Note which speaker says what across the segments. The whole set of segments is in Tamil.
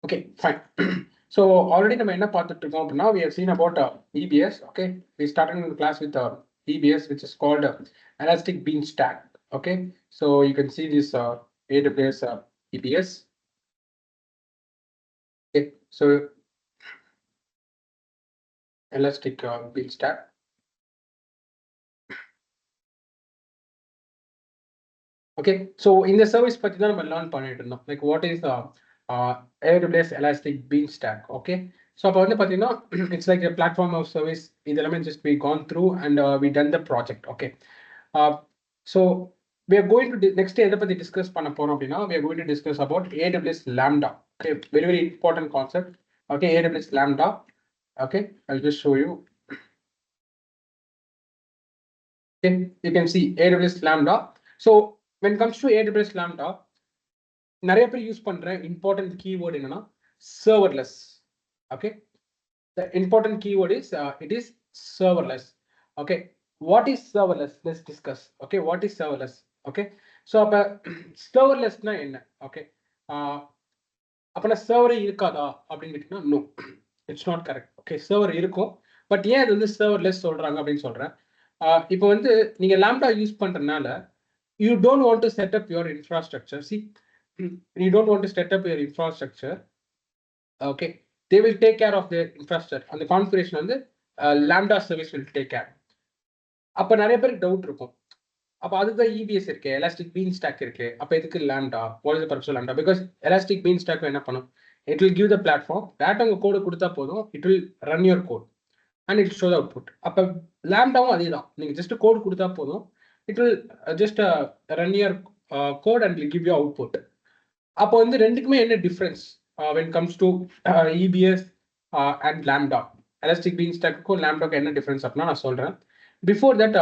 Speaker 1: Okay, fine. So already நம்ம என்ன பார்த்துட்டு இருக்கோம் அப்படின்னா we have seen about EBS. Okay, we started in the class with EBS, which is called Elastic Bean Stack. Okay, so you can see this AWS EBS. Okay, so Elastic Bean Stack. Okay, so in the service பத்தி தான் நம்ம லேர்ன் பண்ணிட்டு இருந்தோம். Like what is AWS Elastic Bean Stack? Okay, so அப்போ வந்து பார்த்தீங்கன்னா it's like a platform of service. இதெல்லாமே just we gone through and we done the project. Okay, so we are going to next எதை பத்தி discuss பண்ண போறோம் அப்படின்னா we are going to discuss about AWS Lambda. Okay, very very important concept. Okay, AWS Lambda. Okay, I'll just show you. Okay, you can see AWS Lambda. So when it comes to AWS Lambda, நிறைய பேர் யூஸ் பண்ற important keyword என்னன்னா serverless. Okay, the important keyword is it is serverless. Okay, what is serverless? Let's discuss. Okay, what is serverless? Okay, so அப்ப serverlessனா என்ன? Okay, அப்பனா சர்வர் இருக்காதா அப்படின்னு கேட்டீங்கன்னா no, it's not correct. Okay, server இருக்கும், பட் ஏன் அது வந்து serverless சொல்றாங்க அப்படின்னு சொல்றேன். இப்போ வந்து நீங்க லாம்டா யூஸ் பண்றதுனால you don't want to set up your infrastructure. See, you don't want to set up your infrastructure. Okay, they will take care of their infrastructure and the configuration வந்து lambda service will take care. அப்ப நிறைய பேருக்கு டவுட் இருக்கும், அப்ப அதுதான் EBS இருக்கு, எலாஸ்டிக் பீன் ஸ்டாக் இருக்கு, அப்ப எதுக்கு Lambda? What is the purpose of Lambda? Because Elastic Beanstalk என்ன பண்ணும், it will give the platform, data உங்க கோடு கொடுத்தா போதும், it will run your code and it show the output. அப்ப லாம்டாவும் அதே தான், நீங்க ஜஸ்ட் கோட் கொடுத்தா போதும், it will just run your code and will give you output. அப்போ வந்து ரெண்டுக்குமே என்ன difference when comes to EBS and Lambda? Elastic பீன் ஸ்டாக்கும் லாம்டாக்கும் என்ன டிஃபரன்ஸ் அப்படின்னா நான் சொல்றேன். பிஃபோர் தட்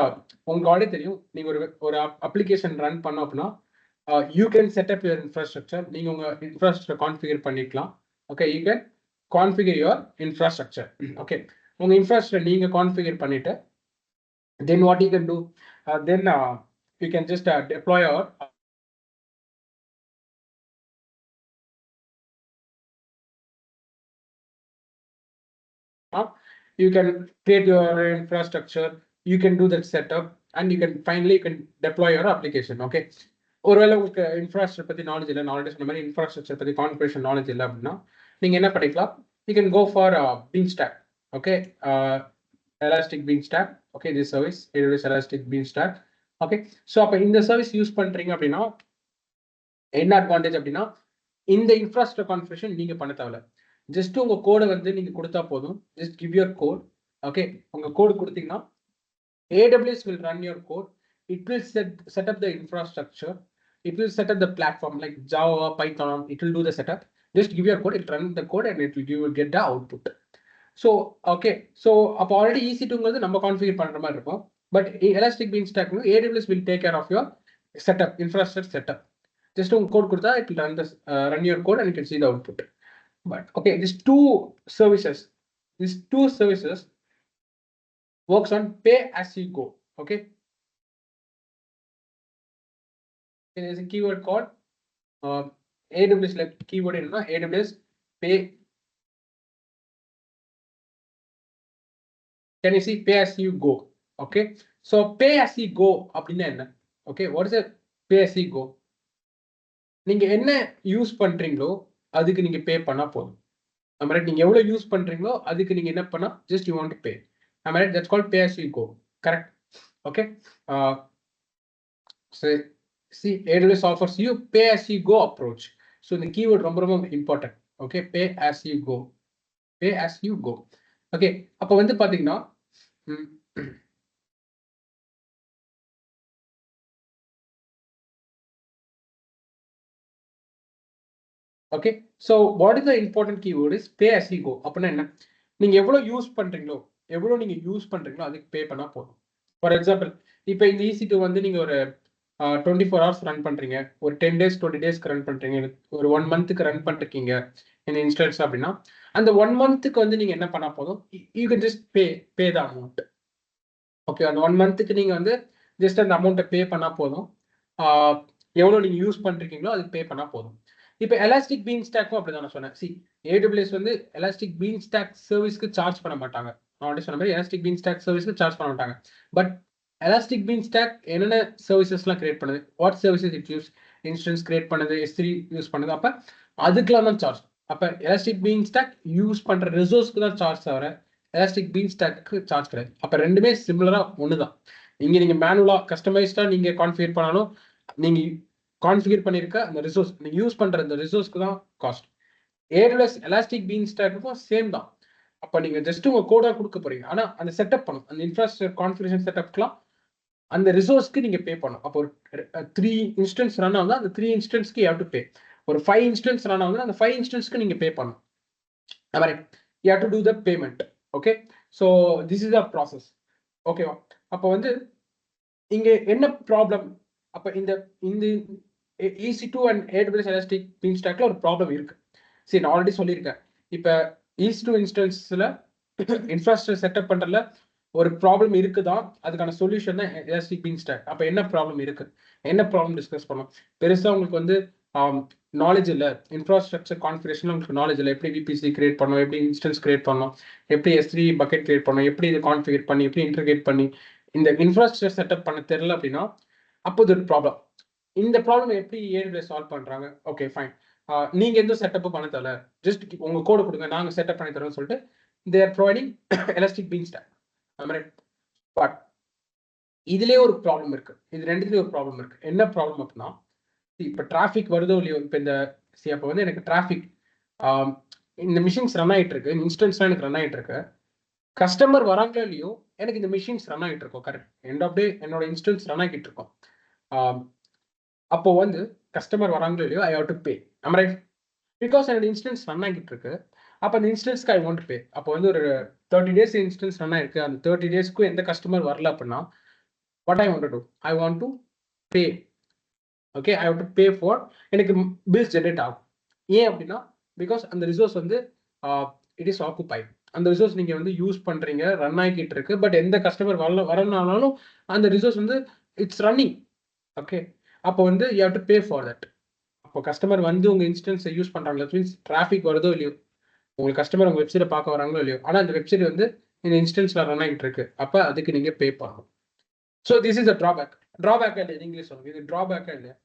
Speaker 1: உங்களுக்கு ஆல்ரெடி தெரியும், நீங்க ஒரு அப்ளிகேஷன் ரன் பண்ணோம் அப்படின்னா you can setup your infrastructure. நீங்க உங்க இன்ஃப்ராஸ்ட்ரக்சர் கான்ஃபிகர் பண்ணிக்கலாம். Okay, you can configure your infrastructure. Okay, உங்க இன்ஃப்ராஸ்ட்ரக்சர் நீங்க கான்ஃபிகர் பண்ணிட்டு then what you can do, then you can just deploy our you can create your infrastructure, you can do that setup and you can finally you can deploy your application. Okay, ஒருவேளை உங்களுக்கு இன்ஃப்ராஸ்ட்ரக்சர் பத்தி நாலேஜ் இல்லை, நாலேஜ் சொன்ன மாதிரி இன்ஃப்ராஸ்ட்ரக்சர் பத்தி கான்ஃபிகரேஷன் நாலேஜ் இல்லை அப்படின்னா நீங்க என்ன பண்ணிக்கலாம், you can go for bean stack. Okay, Elastic Bean Stack. Okay, this service AWS Elastic Bean Stack. Okay, so அப்ப இந்த சர்வீஸ் யூஸ் பண்றீங்க அப்படின்னா என்ன அட்வான்டேஜ் அப்படின்னா இந்த இன்ஃப்ராஸ்ட்ரக்சர் கான்ஃபிகரேஷன் நீங்க பண்ண தேவையில்ல, ஜஸ்ட் உங்க கோடை வந்து நீங்க கொடுத்தா போதும், just give your code. Okay, உங்க கோடு கொடுத்தீங்கன்னா AWS will run your code, it will set up the infrastructure, it will set up the platform like Java, Python, it will do the setup. Just give your code, it will run the code and it will get the output. So okay, so அப்போ ஆல்ரெடி EC2ங்கிறது நம்ம கான்ஃபிகர் பண்ணுற மாதிரி இருக்கும், but Elastic Beanstalk AWS will take care of your setup, infrastructure setup. Just உங்க கோட் கொடுத்தா it will run your code and you can see the output. But okay, these two services works on pay as you go. Okay, there is a keyword called AWS, like keyword என்னன்னா AWS pay. Can you see pay as you go? Okay, so pay as you go அப்படின்னா என்ன? Okay, what is a pay as you go? நீங்க என்ன யூஸ் பண்றீங்களோ அதுக்கு நீங்க பே பண்ணா போதும். நீங்க எவ்வளவு யூஸ் பண்றீங்களோ அதுக்கு நீங்க என்ன பண்ணா just you want to pay. That's called pay as you go. Correct? Okay, so see, AWS offers you pay as you go approach. So the keyword ரொம்ப ரொம்ப important. Okay, pay as you go, pay as you go. Okay, அப்ப வந்து பாத்தீங்கன்னா okay, so what is the important keyword is pay as you go. அப்படின்னா என்ன, நீங்க எவ்வளவு யூஸ் பண்றீங்களோ அதுக்கு பே பண்ணா போதும். ஃபார் எக்ஸாம்பிள், இப்போ இந்த EC2 வந்து நீங்க ஒரு 24 hours ரன் பண்றீங்க, ஒரு 10 days 20 daysக்கு ரன் பண்றீங்க, ஒரு 1 monthக்கு ரன் பண்ணிருக்கீங்க இந்த இன்ஸ்டன்ஸ் அப்படின்னா அந்த 1 monthக்கு வந்து நீங்க என்ன பண்ணா போதும், you can just pay the amount. Okay, அந்த 1 monthக்கு நீங்க வந்து ஜஸ்ட் அந்த அமௌண்ட்டை பே பண்ணா போதும், எவ்வளவு நீங்க யூஸ் பண்றீங்களோ அதுக்கு பே பண்ணா போதும். இப்போ எலாஸ்டிக் பீன் ஸ்டாக்கும் அப்படிதான் நான் சொன்னேன். சி, ஏடபிள்யூஎஸ் வந்து எலாஸ்டிக் பீன் ஸ்டாக் சர்வீஸ்க்கு சார்ஜ் பண்ண மாட்டாங்க. நான் ஆல்ரெடி சொன்ன மாதிரி எலாஸ்டிக் பீன் ஸ்டாக் சர்வீஸ்க்கு சார்ஜ் பண்ண மாட்டாங்க. பட் எலாஸ்டிக் பீன் ஸ்டாக் என்னென்ன சர்வீசஸ்லாம் கிரியேட் பண்ணுது, what services it use, instance create பண்ணுது, S3 யூஸ் பண்ணுது, அப்போ அதுக்கெல்லாம் தான் சார்ஜ். அப்போ எலாஸ்டிக் பீன் ஸ்டாக் யூஸ் பண்ணுற ரிசோர்ஸ்க்கு தான் சார்ஜ் தவிர எலாஸ்டிக் பீன் ஸ்டாக்கு சார்ஜ் கிடையாது. அப்போ ரெண்டுமே சிமிலராக ஒன்று தான். இங்கே நீங்கள் மேனுவலாக கஸ்டமைஸ்டாக நீங்கள் கான்ஃபிகர் பண்ணாலும் நீங்கள் கான்ஃபிகர் பண்ணியிருக்க அந்த ரிசோர்ஸ் நீங்கள் யூஸ் பண்ணுற அந்த ரிசோர்ஸ்க்கு தான் காஸ்ட். ஏடபிள்யூஎஸ் எலாஸ்டிக் பீன் ஸ்டாக்கும் சேம் தான். அப்போ நீங்கள் ஜஸ்ட் உங்கள் கோடாக கொடுக்க போறீங்க. ஆனால் அந்த செட்டப் பண்ணும், அந்த இன்ஃப்ராஸ்ட்ரக்சர் கான்ஃபிகரேஷன் செட்டப்லாம் அந்த ரிசோர்ஸ்க்கு நீங்கள் பே பண்ணும். அப்போ ஒரு 3 இன்ஸ்டன்ஸ் ரன் ஆகுது, அந்த 3 இன்ஸ்டன்ஸ்க்கு யூ ஹேவ் டு பே. ஒரு 5 இன்ஸ்டன்ஸ் ரன் ஆகுது, அந்த 5 இன்ஸ்டன்ஸ்க்கு நீங்கள் பே பண்ணணும். You have to do the payment. Okay, so this is the process. ஓகேவா? அப்போ வந்து இங்க என்ன ப்ராப்ளம்? அப்போ இந்த EC2 அண்ட் AWS எலாஸ்டிக் பீன் ஸ்டாக்ல ஒரு ப்ராப்ளம் இருக்கு. சரி, நான் ஆல்ரெடி சொல்லியிருக்கேன். இப்போ EC2 இன்ஸ்டன்ஸ்ல இன்ஃப்ராஸ்ட்ரக்சர் செட்டப் பண்றதுல ஒரு ப்ராப்ளம் இருக்குதான், அதுக்கான சொல்யூஷன் தான் எலாஸ்டிக் பீன் ஸ்டாக். அப்போ என்ன ப்ராப்ளம் இருக்கு, என்ன ப்ராப்ளம் டிஸ்கஸ் பண்ணோம். பெருசா உங்களுக்கு வந்து நாலேஜ் இல்லை, இன்ஃப்ராஸ்ட்ரக்சர் கான்ஃபிகரேஷன் உங்களுக்கு நாலேஜ் இல்லை. எப்படி VPC கிரியேட் பண்ணணும், எப்படி இன்ஸ்டன்ஸ் கிரியேட் பண்ணணும், எப்படி S3 பக்கெட் கிரியேட் பண்ணணும், எப்படி இது கான்ஃபிகர் பண்ணி எப்படி இன்டர்கிரேட் பண்ணி இந்த இன்ஃப்ராஸ்ட்ரக்சர் செட்டப் பண்ண தெரியல அப்படின்னா அப்போ இது ஒரு ப்ராப்ளம். இந்த ப்ராப்ளம் எப்படி AWS சால்வ் பண்றாங்க? ஓகே ஃபைன், நீங்க எந்த செட்டப்பும் பண்ண தரல, ஜஸ்ட் உங்க கோடு கொடுங்க, நாங்க செட்டப் பண்ணி தரோம்னு சொல்லிட்டு they are providing elastic bean stack. But இதுலயே ஒரு ப்ராப்ளம் இருக்கு. இது ரெண்டுலயும் ஒரு ப்ராப்ளம் இருக்கு. என்ன ப்ராப்ளம் அப்படின்னா, இப்போ டிராஃபிக் வருதோ இல்லையோ, இப்போ இந்த அப்போ வந்து எனக்கு டிராஃபிக் இந்த மிஷின்ஸ் ரன் ஆகிட்டு இருக்கு, இன்ஸ்டன்ஸ்லாம் எனக்கு ரன் ஆகிட்டு இருக்கு, கஸ்டமர் வராங்களோ இல்லையோ எனக்கு இந்த மிஷின்ஸ் ரன் ஆகிட்டு இருக்கும். கரெக்ட், எண்ட் ஆஃப் டே என்னோட இன்ஸ்டன்ஸ் ரன் ஆகிட்டு இருக்கும். அப்போ வந்து கஸ்டமர் வராங்களோ இல்லையோ I have to pay. Right, because என்னோட இன்ஸ்டன்ஸ் ரன் ஆகிட்டு இருக்கு. அப்போ அந்த இன்ஸ்டன்ஸ்க்கு ஐ வாண்ட் டு பே. அப்போ வந்து ஒரு 30 days இன்ஸ்டன்ஸ் ரன் ஆயிருக்கு, அந்த 30 daysக்கு எந்த கஸ்டமர் வரல அப்படின்னா what I want to do, I want to pay. ஓகே, I have to pay for, எனக்கு பில்ஸ் ஜென்ரேட் ஆகும். ஏன் அப்படின்னா பிகாஸ் அந்த ரிசோர்ஸ் வந்து இட் இஸ் ஆக்குபைட். அந்த ரிசோர்ஸ் நீங்கள் வந்து யூஸ் பண்ணுறீங்க, ரன் ஆகிட்டு இருக்கு, பட் எந்த கஸ்டமர் வரனாலும் அந்த ரிசோர்ஸ் வந்து இட்ஸ் ரன்னிங். ஓகே, அப்போ வந்து you have to pay for that. அப்போ கஸ்டமர் வந்து உங்கள் இன்ஸ்டன்ஸை யூஸ் பண்ணுறாங்களா, மீன்ஸ் டிராஃபிக் வருதோ இல்லையோ, உங்களுக்கு கஸ்டமர் உங்கள் வெப்சைட்டை பார்க்க வராங்களோ இல்லையோ, ஆனால் அந்த வெப்சைட் வந்து இந்த இன்ஸ்டன்ஸில் ரன் ஆகிட்டு இருக்கு, அப்போ அதுக்கு நீங்கள் பே பண்ணணும். So this is a drawback. ட்ராபேக்கா இல்லை, நீங்களே சொல்லுங்க, இது ட்ராபேக்கா இல்லையா?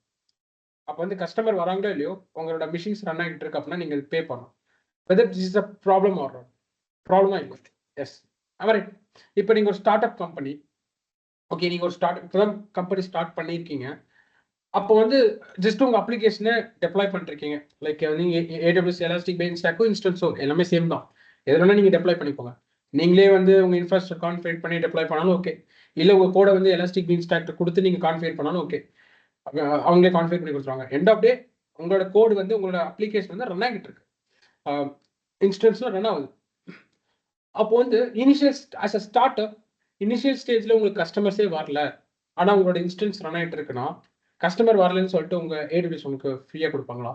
Speaker 1: அப்போ வந்து கஸ்டமர் வராங்களோ இல்லையோ, உங்களோட மிஷின்ஸ் ரன் ஆகிட்டு இருக்கு அப்படின்னா நீங்கள் பே பண்ணணும். Whether this is a problem R ப்ராப்ளமா இல்லை? எஸ். ரைட். இப்போ நீங்கள் ஒரு ஸ்டார்ட் அப் கம்பெனி, ஓகே, நீங்கள் ஒரு இப்போதான் கம்பெனி ஸ்டார்ட் பண்ணியிருக்கீங்க. அப்போ வந்து ஜஸ்ட் உங்கள் அப்ளிகேஷனை டெப்ளாய் பண்ணிருக்கீங்க. லைக் நீங்கள் AWS எலாஸ்டிக் பீன் ஸ்டாக்கோ இன்ஸ்டன்ஸோ எல்லாமே சேம் தான், எதுனா நீங்கள் டெப்ளாய் பண்ணிக்கோங்க. நீங்களே வந்து உங்கள் இன்ஃப்ராஸ்ட்ரக்சர் கான்ஃபிகர் பண்ணி டெப்ளாய் பண்ணாலும் ஓகே, இல்லை உங்கள் கோடை வந்து எலாஸ்டிக் பீன் ஸ்டாக் கொடுத்து நீங்கள் கான்ஃபிகர் பண்ணாலும் ஓகே, அவங்களே கான்ஃபிகர் பண்ணி கொடுத்துருவாங்க. எண்ட் ஆஃப் டே உங்களோட கோடு வந்து உங்களோட அப்ளிகேஷன் வந்து ரன் ஆகிட்டு இருக்கு, இன்ஸ்டன்ஸ்ல ரன் ஆகுது. அப்போ வந்து initial as a start up initial ஸ்டேஜ்ல உங்களுக்கு கஸ்டமர்ஸே வரல, ஆனால் உங்களோட இன்ஸ்டன்ஸ் ரன் ஆகிட்டு இருக்குன்னா கஸ்டமர் வரலன்னு சொல்லிட்டு உங்க AWS உங்களுக்கு ஃப்ரீயா கொடுப்பாங்களா?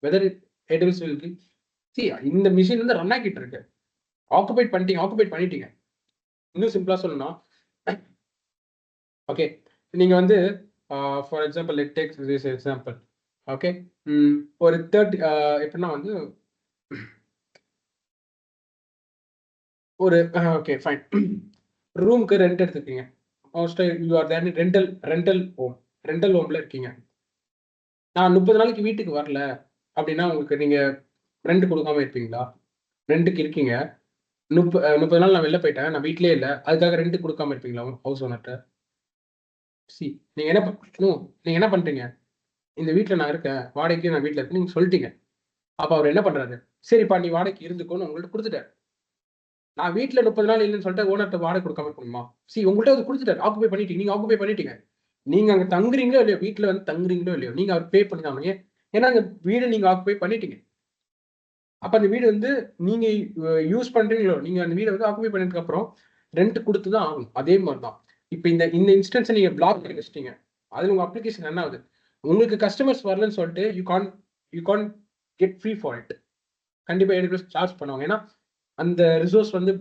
Speaker 1: Whether AWS will give, see இந்த மிஷின் வந்து ரன் ஆகிட்டு இருக்கு, ஆக்குபைட் பண்ணிட்டீங்க. இன்னும் சிம்பிளா சொல்லணும்னா, ஓகே, நீங்க வந்து for example let take this example. Okay, ஒரு 30 எப்படின்னா வந்து ஒரு ஓகே ஃபைன், ரூமுக்கு ரெண்ட் எடுத்துக்கீங்க. Most you are there rental ஹோம்ல இருக்கீங்க. நான் 30 நாளைக்கு வீட்டுக்கு வரல அப்படின்னா உங்களுக்கு நீங்க ரெண்ட் கொடுக்காம இருப்பீங்களா? ரெண்டுக்கு இருக்கீங்க, 30 நாள் நான் வெளில போயிட்டேன், நான் வீட்லயே இல்லை, அதுக்காக ரெண்ட் கொடுக்காம இருப்பீங்களா ஹவுஸ் ஓனர்கிட்ட? சி, நீங்க என்ன பண்றீங்க, இந்த வீட்டில் நான் இருக்கேன், வாடகைக்கு நான் வீட்டில் இருக்கேன் நீங்க சொல்லிட்டீங்க. அப்ப அவர் என்ன பண்றாரு, சரிப்பா நீ வாடகைக்கு இருந்துக்கோன்னு உங்கள்ட்ட கொடுத்துட்டாரு. நான் வீட்டில் 30 நாள் இல்லைன்னு சொல்லிட்டு ஓனர்கிட்ட வாடகை கொடுக்காம இருக்கணுமா? சி, உங்கள்கிட்ட அது கொடுத்துட்டாரு, ஆக்குபை பண்ணிட்டீங்க, நீங்க ஆக்குபை பண்ணிட்டீங்க. நீங்க அங்க தங்குறீங்களோ இல்லையோ, வீட்டில் வந்து தங்குறீங்களோ இல்லையோ, நீங்க அவர் பே பண்ணிட்டாங்க. ஏன்னா அந்த வீடு நீங்க ஆக்குபை பண்ணிட்டீங்க. அப்ப அந்த வீடு வந்து நீங்க யூஸ் பண்றீங்களோ, நீங்க அந்த வீடை வந்து ஆக்குபை பண்ணதுக்கு அப்புறம் ரெண்ட் கொடுத்து தான் ஆகணும். அதே மாதிரி தான் இப்போ இந்த இன்ஸ்டன்ஸை நீங்க பிளாக் பண்ணி வச்சிட்டீங்க, அதுல உங்க அப்ளிகேஷன் என்ன ஆகுது, உங்களுக்கு கஸ்டமர்ஸ் வரலன்னு சொல்லிட்டு you can't get free for it. கண்டிப்பா AWS சார்ஜ் பண்ணுவாங்க, ஏன்னா அந்த ரிசோர்ஸ் வந்து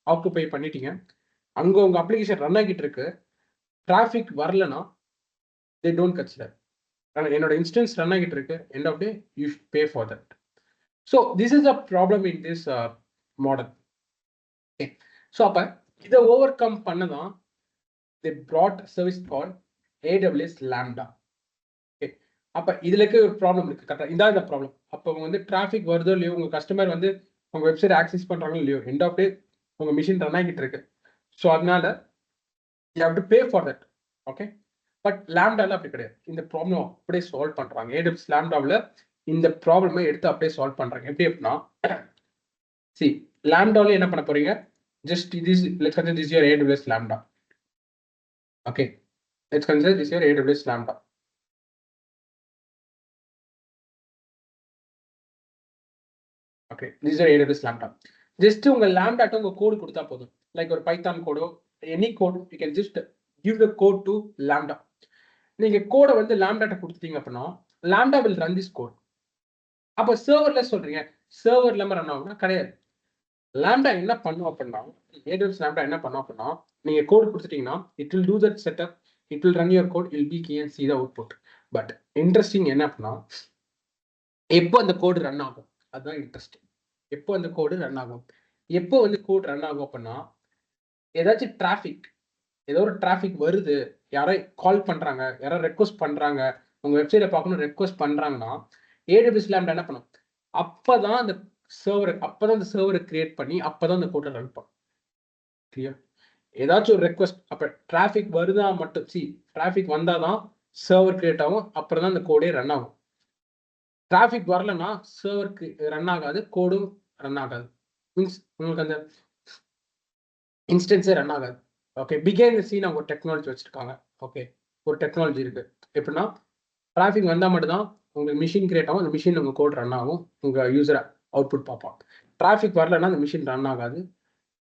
Speaker 1: ஆக்குபை பண்ணிட்டீங்க, அங்க உங்க அப்ளிகேஷன் ரன் ஆகிட்டு இருக்கு, டிராஃபிக் வரலன்னா they don't consider. என்னோட இன்ஸ்டன்ஸ் ரன் ஆகிட்டு இருக்கு, end of day you pay for that. So this is a problem in this model. Okay, so அப்போ இதை ஓவர் கம் பண்ணதான் they brought a service called AWS Lambda. Okay, அப்போ இதுல இருக்க ஒரு ப்ராப்ளம் இருக்கு. கரெக்டாக இதான் இந்த ப்ராப்ளம். அப்போ வந்து டிராஃபிக் வருதோ இல்லையோ, உங்க கஸ்டமர் வந்து உங்க வெப்சைட் ஆக்சஸ் பண்றாங்களோ இல்லையோ, எண்ட் ஆஃப் டே உங்க மிஷின் ரன் ஆகிட்டு இருக்கு. ஸோ அதனால you have to pay for that. ஓகே, பட் லாம்டால அப்படி கிடையாது. இந்த ப்ராப்ளம் அப்படியே சால்வ் பண்றாங்க. AWS லாம்டாவில் இந்த ப்ராப்ளமை எடுத்து அப்படியே சால்வ் பண்றாங்க. எப்படி அப்படின்னா, சி லாம்டாவில் என்ன பண்ண போறீங்க, just this let's consider this your AWS Lambda. Okay, let's consider this your AWS Lambda. Okay, this is your AWS Lambda. Just உங்க Lambda உங்க கோடு கொடுத்தா போதும். லைக் ஒரு பைத்தான் கோடோ any code, you can just give the code to Lambda. நீங்க கோடை வந்து Lambda கொடுத்துட்டீங்க அப்படின்னா Lambda will run this code. அப்போ சர்வர்ல சொல்றீங்க, சர்வர் இல்லாம ரன் ஆகும்னா கிடையாது. Lambda என்ன பண்ணும் அப்படின்னா, AWS Lambda என்ன பண்ணும் அப்படின்னா, நீங்க கோட் கொடுத்துட்டீங்கன்னா it will do that setup, it will run your code, it will be key and see the output. But interesting என்ன அப்படின்னா, எப்போ அந்த கோடு ரன் ஆகும், அதுதான் இன்ட்ரெஸ்டிங். எப்போ அந்த கோடு ரன் ஆகும், எப்போ வந்து கோட் ரன் ஆகும் அப்படின்னா, ஏதாச்சும் டிராஃபிக், ஏதோ ஒரு டிராஃபிக் வருது, யாரோ கால் பண்றாங்க, யாரோ ரெக்வஸ்ட் பண்றாங்க, உங்க வெப்சைட்டை பார்க்கணும் ரெக்வஸ்ட் பண்றாங்கன்னா AWS Lambda என்ன பண்ணும், அப்பதான் அந்த சர்வரை கிரியேட் பண்ணி அப்பதான் அந்த கோட்டை ரன் பண்ணும். கிளியர்? ஏதாச்சும் ஒரு ரெக்வஸ்ட், அப்ப டிராஃபிக் வருதா மட்டும், டிராஃபிக் வந்தாதான் சர்வர் கிரியேட் ஆகும், அப்புறம் தான் அந்த கோடே ரன் ஆகும். டிராஃபிக் வரலன்னா சர்வருக்கு ரன் ஆகாது, கோடும் ரன் ஆகாது. மீன்ஸ் உங்களுக்கு அந்த இன்ஸ்டன்ஸே ரன் ஆகாது. ஓகே, பிகைண்ட் தி சீன் அவங்க டெக்னாலஜி வச்சிருக்காங்க. ஓகே, ஒரு டெக்னாலஜி இருக்கு. எப்படின்னா டிராஃபிக் வந்தால் மட்டும்தான் உங்களுக்கு மிஷின் கிரியேட் ஆகும், அந்த மிஷின் உங்க கோட் ரன் ஆகும், உங்க யூசரை அவுட்புட் பார்ப்பான். டிராஃபிக் வரலன்னா அந்த மிஷின் ரன் ஆகாது,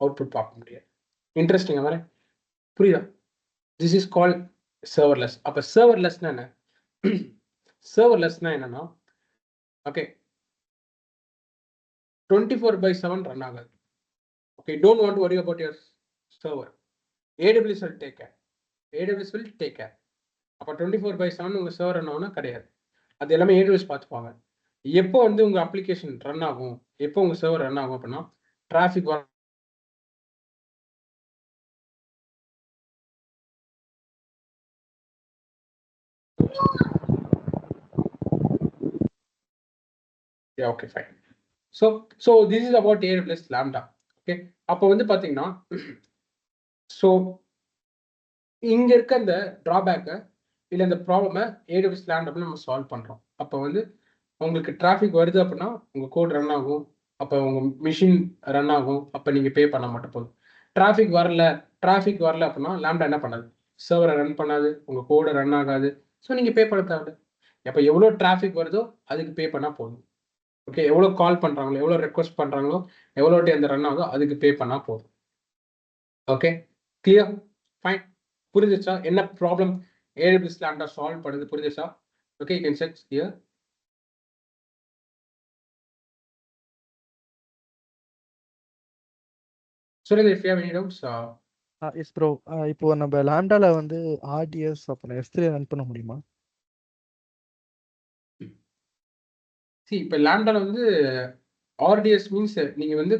Speaker 1: அவுட்புட் பார்க்க முடியாது. இன்ட்ரெஸ்டிங் மாதிரி புரியுதா? This is called serverless. அப்போ சர்வர்லெஸ்னா என்ன? சர்வர்லெஸ்னா என்னன்னா, ஓகே 24/7 ரன் ஆகாது. Okay, don't want to worry about your server. AWS will take care. AWS will take care. அப்போ 24/7 உங்க சர்வர் ரன் ஆகும்னா கிடையாது. அது எல்லாமே AWS பார்த்துப்பாங்க. எப்போ வந்து உங்க அப்ளிகேஷன் ரன் ஆகும், எப்போ உங்க சர்வர் ரன் ஆகும் அப்படின்னா, டிராஃபிக் வர okay fine. So this is about AWS Lambda. Okay, அப்போ வந்து பார்த்தீங்கன்னா, ஸோ இங்க இருக்க இந்த டிராபேக்கை இல்லை இந்த ப்ராப்ளமை AWS Lambda நம்ம சால்வ் பண்றோம். அப்போ வந்து உங்களுக்கு டிராஃபிக் வருது அப்படின்னா உங்க கோட் ரன் ஆகும், அப்போ உங்க மிஷின் ரன் ஆகும், அப்போ நீங்க பே பண்ண மட்டும் போதும். டிராஃபிக் வரல அப்படின்னா லாம்டா என்ன பண்ணாது, சர்வரை ரன் பண்ணாது, உங்க கோடை ரன் ஆகாது, ஸோ நீங்க பே பண்ண தேவை. அப்போ எவ்வளோ டிராஃபிக் வருதோ அதுக்கு பே பண்ணா போதும். ஓகே, எவ்வளோ கால் பண்றாங்களோ, எவ்வளோ ரெக்வஸ்ட் பண்றாங்களோ, எவ்வளோ அந்த ரன் ஆகுதோ அதுக்கு பே பண்ணா போதும். Okay, clear? ஃபைன். புரிஞ்சிச்சா என்ன ப்ராப்ளம் AWS Lambda சால்வ் பண்ணுது? புரிஞ்சிச்சா? Okay, you can check here. Surendra, if you have any doubts.
Speaker 2: Yes bro, இப்போ நம்ம லாம்டால வந்து RDS அப்புறம் S3 ரன் பண்ண முடியுமா?
Speaker 1: இப்போ லாம்டால வந்து RDS மீன்ஸ் நீங்க வந்து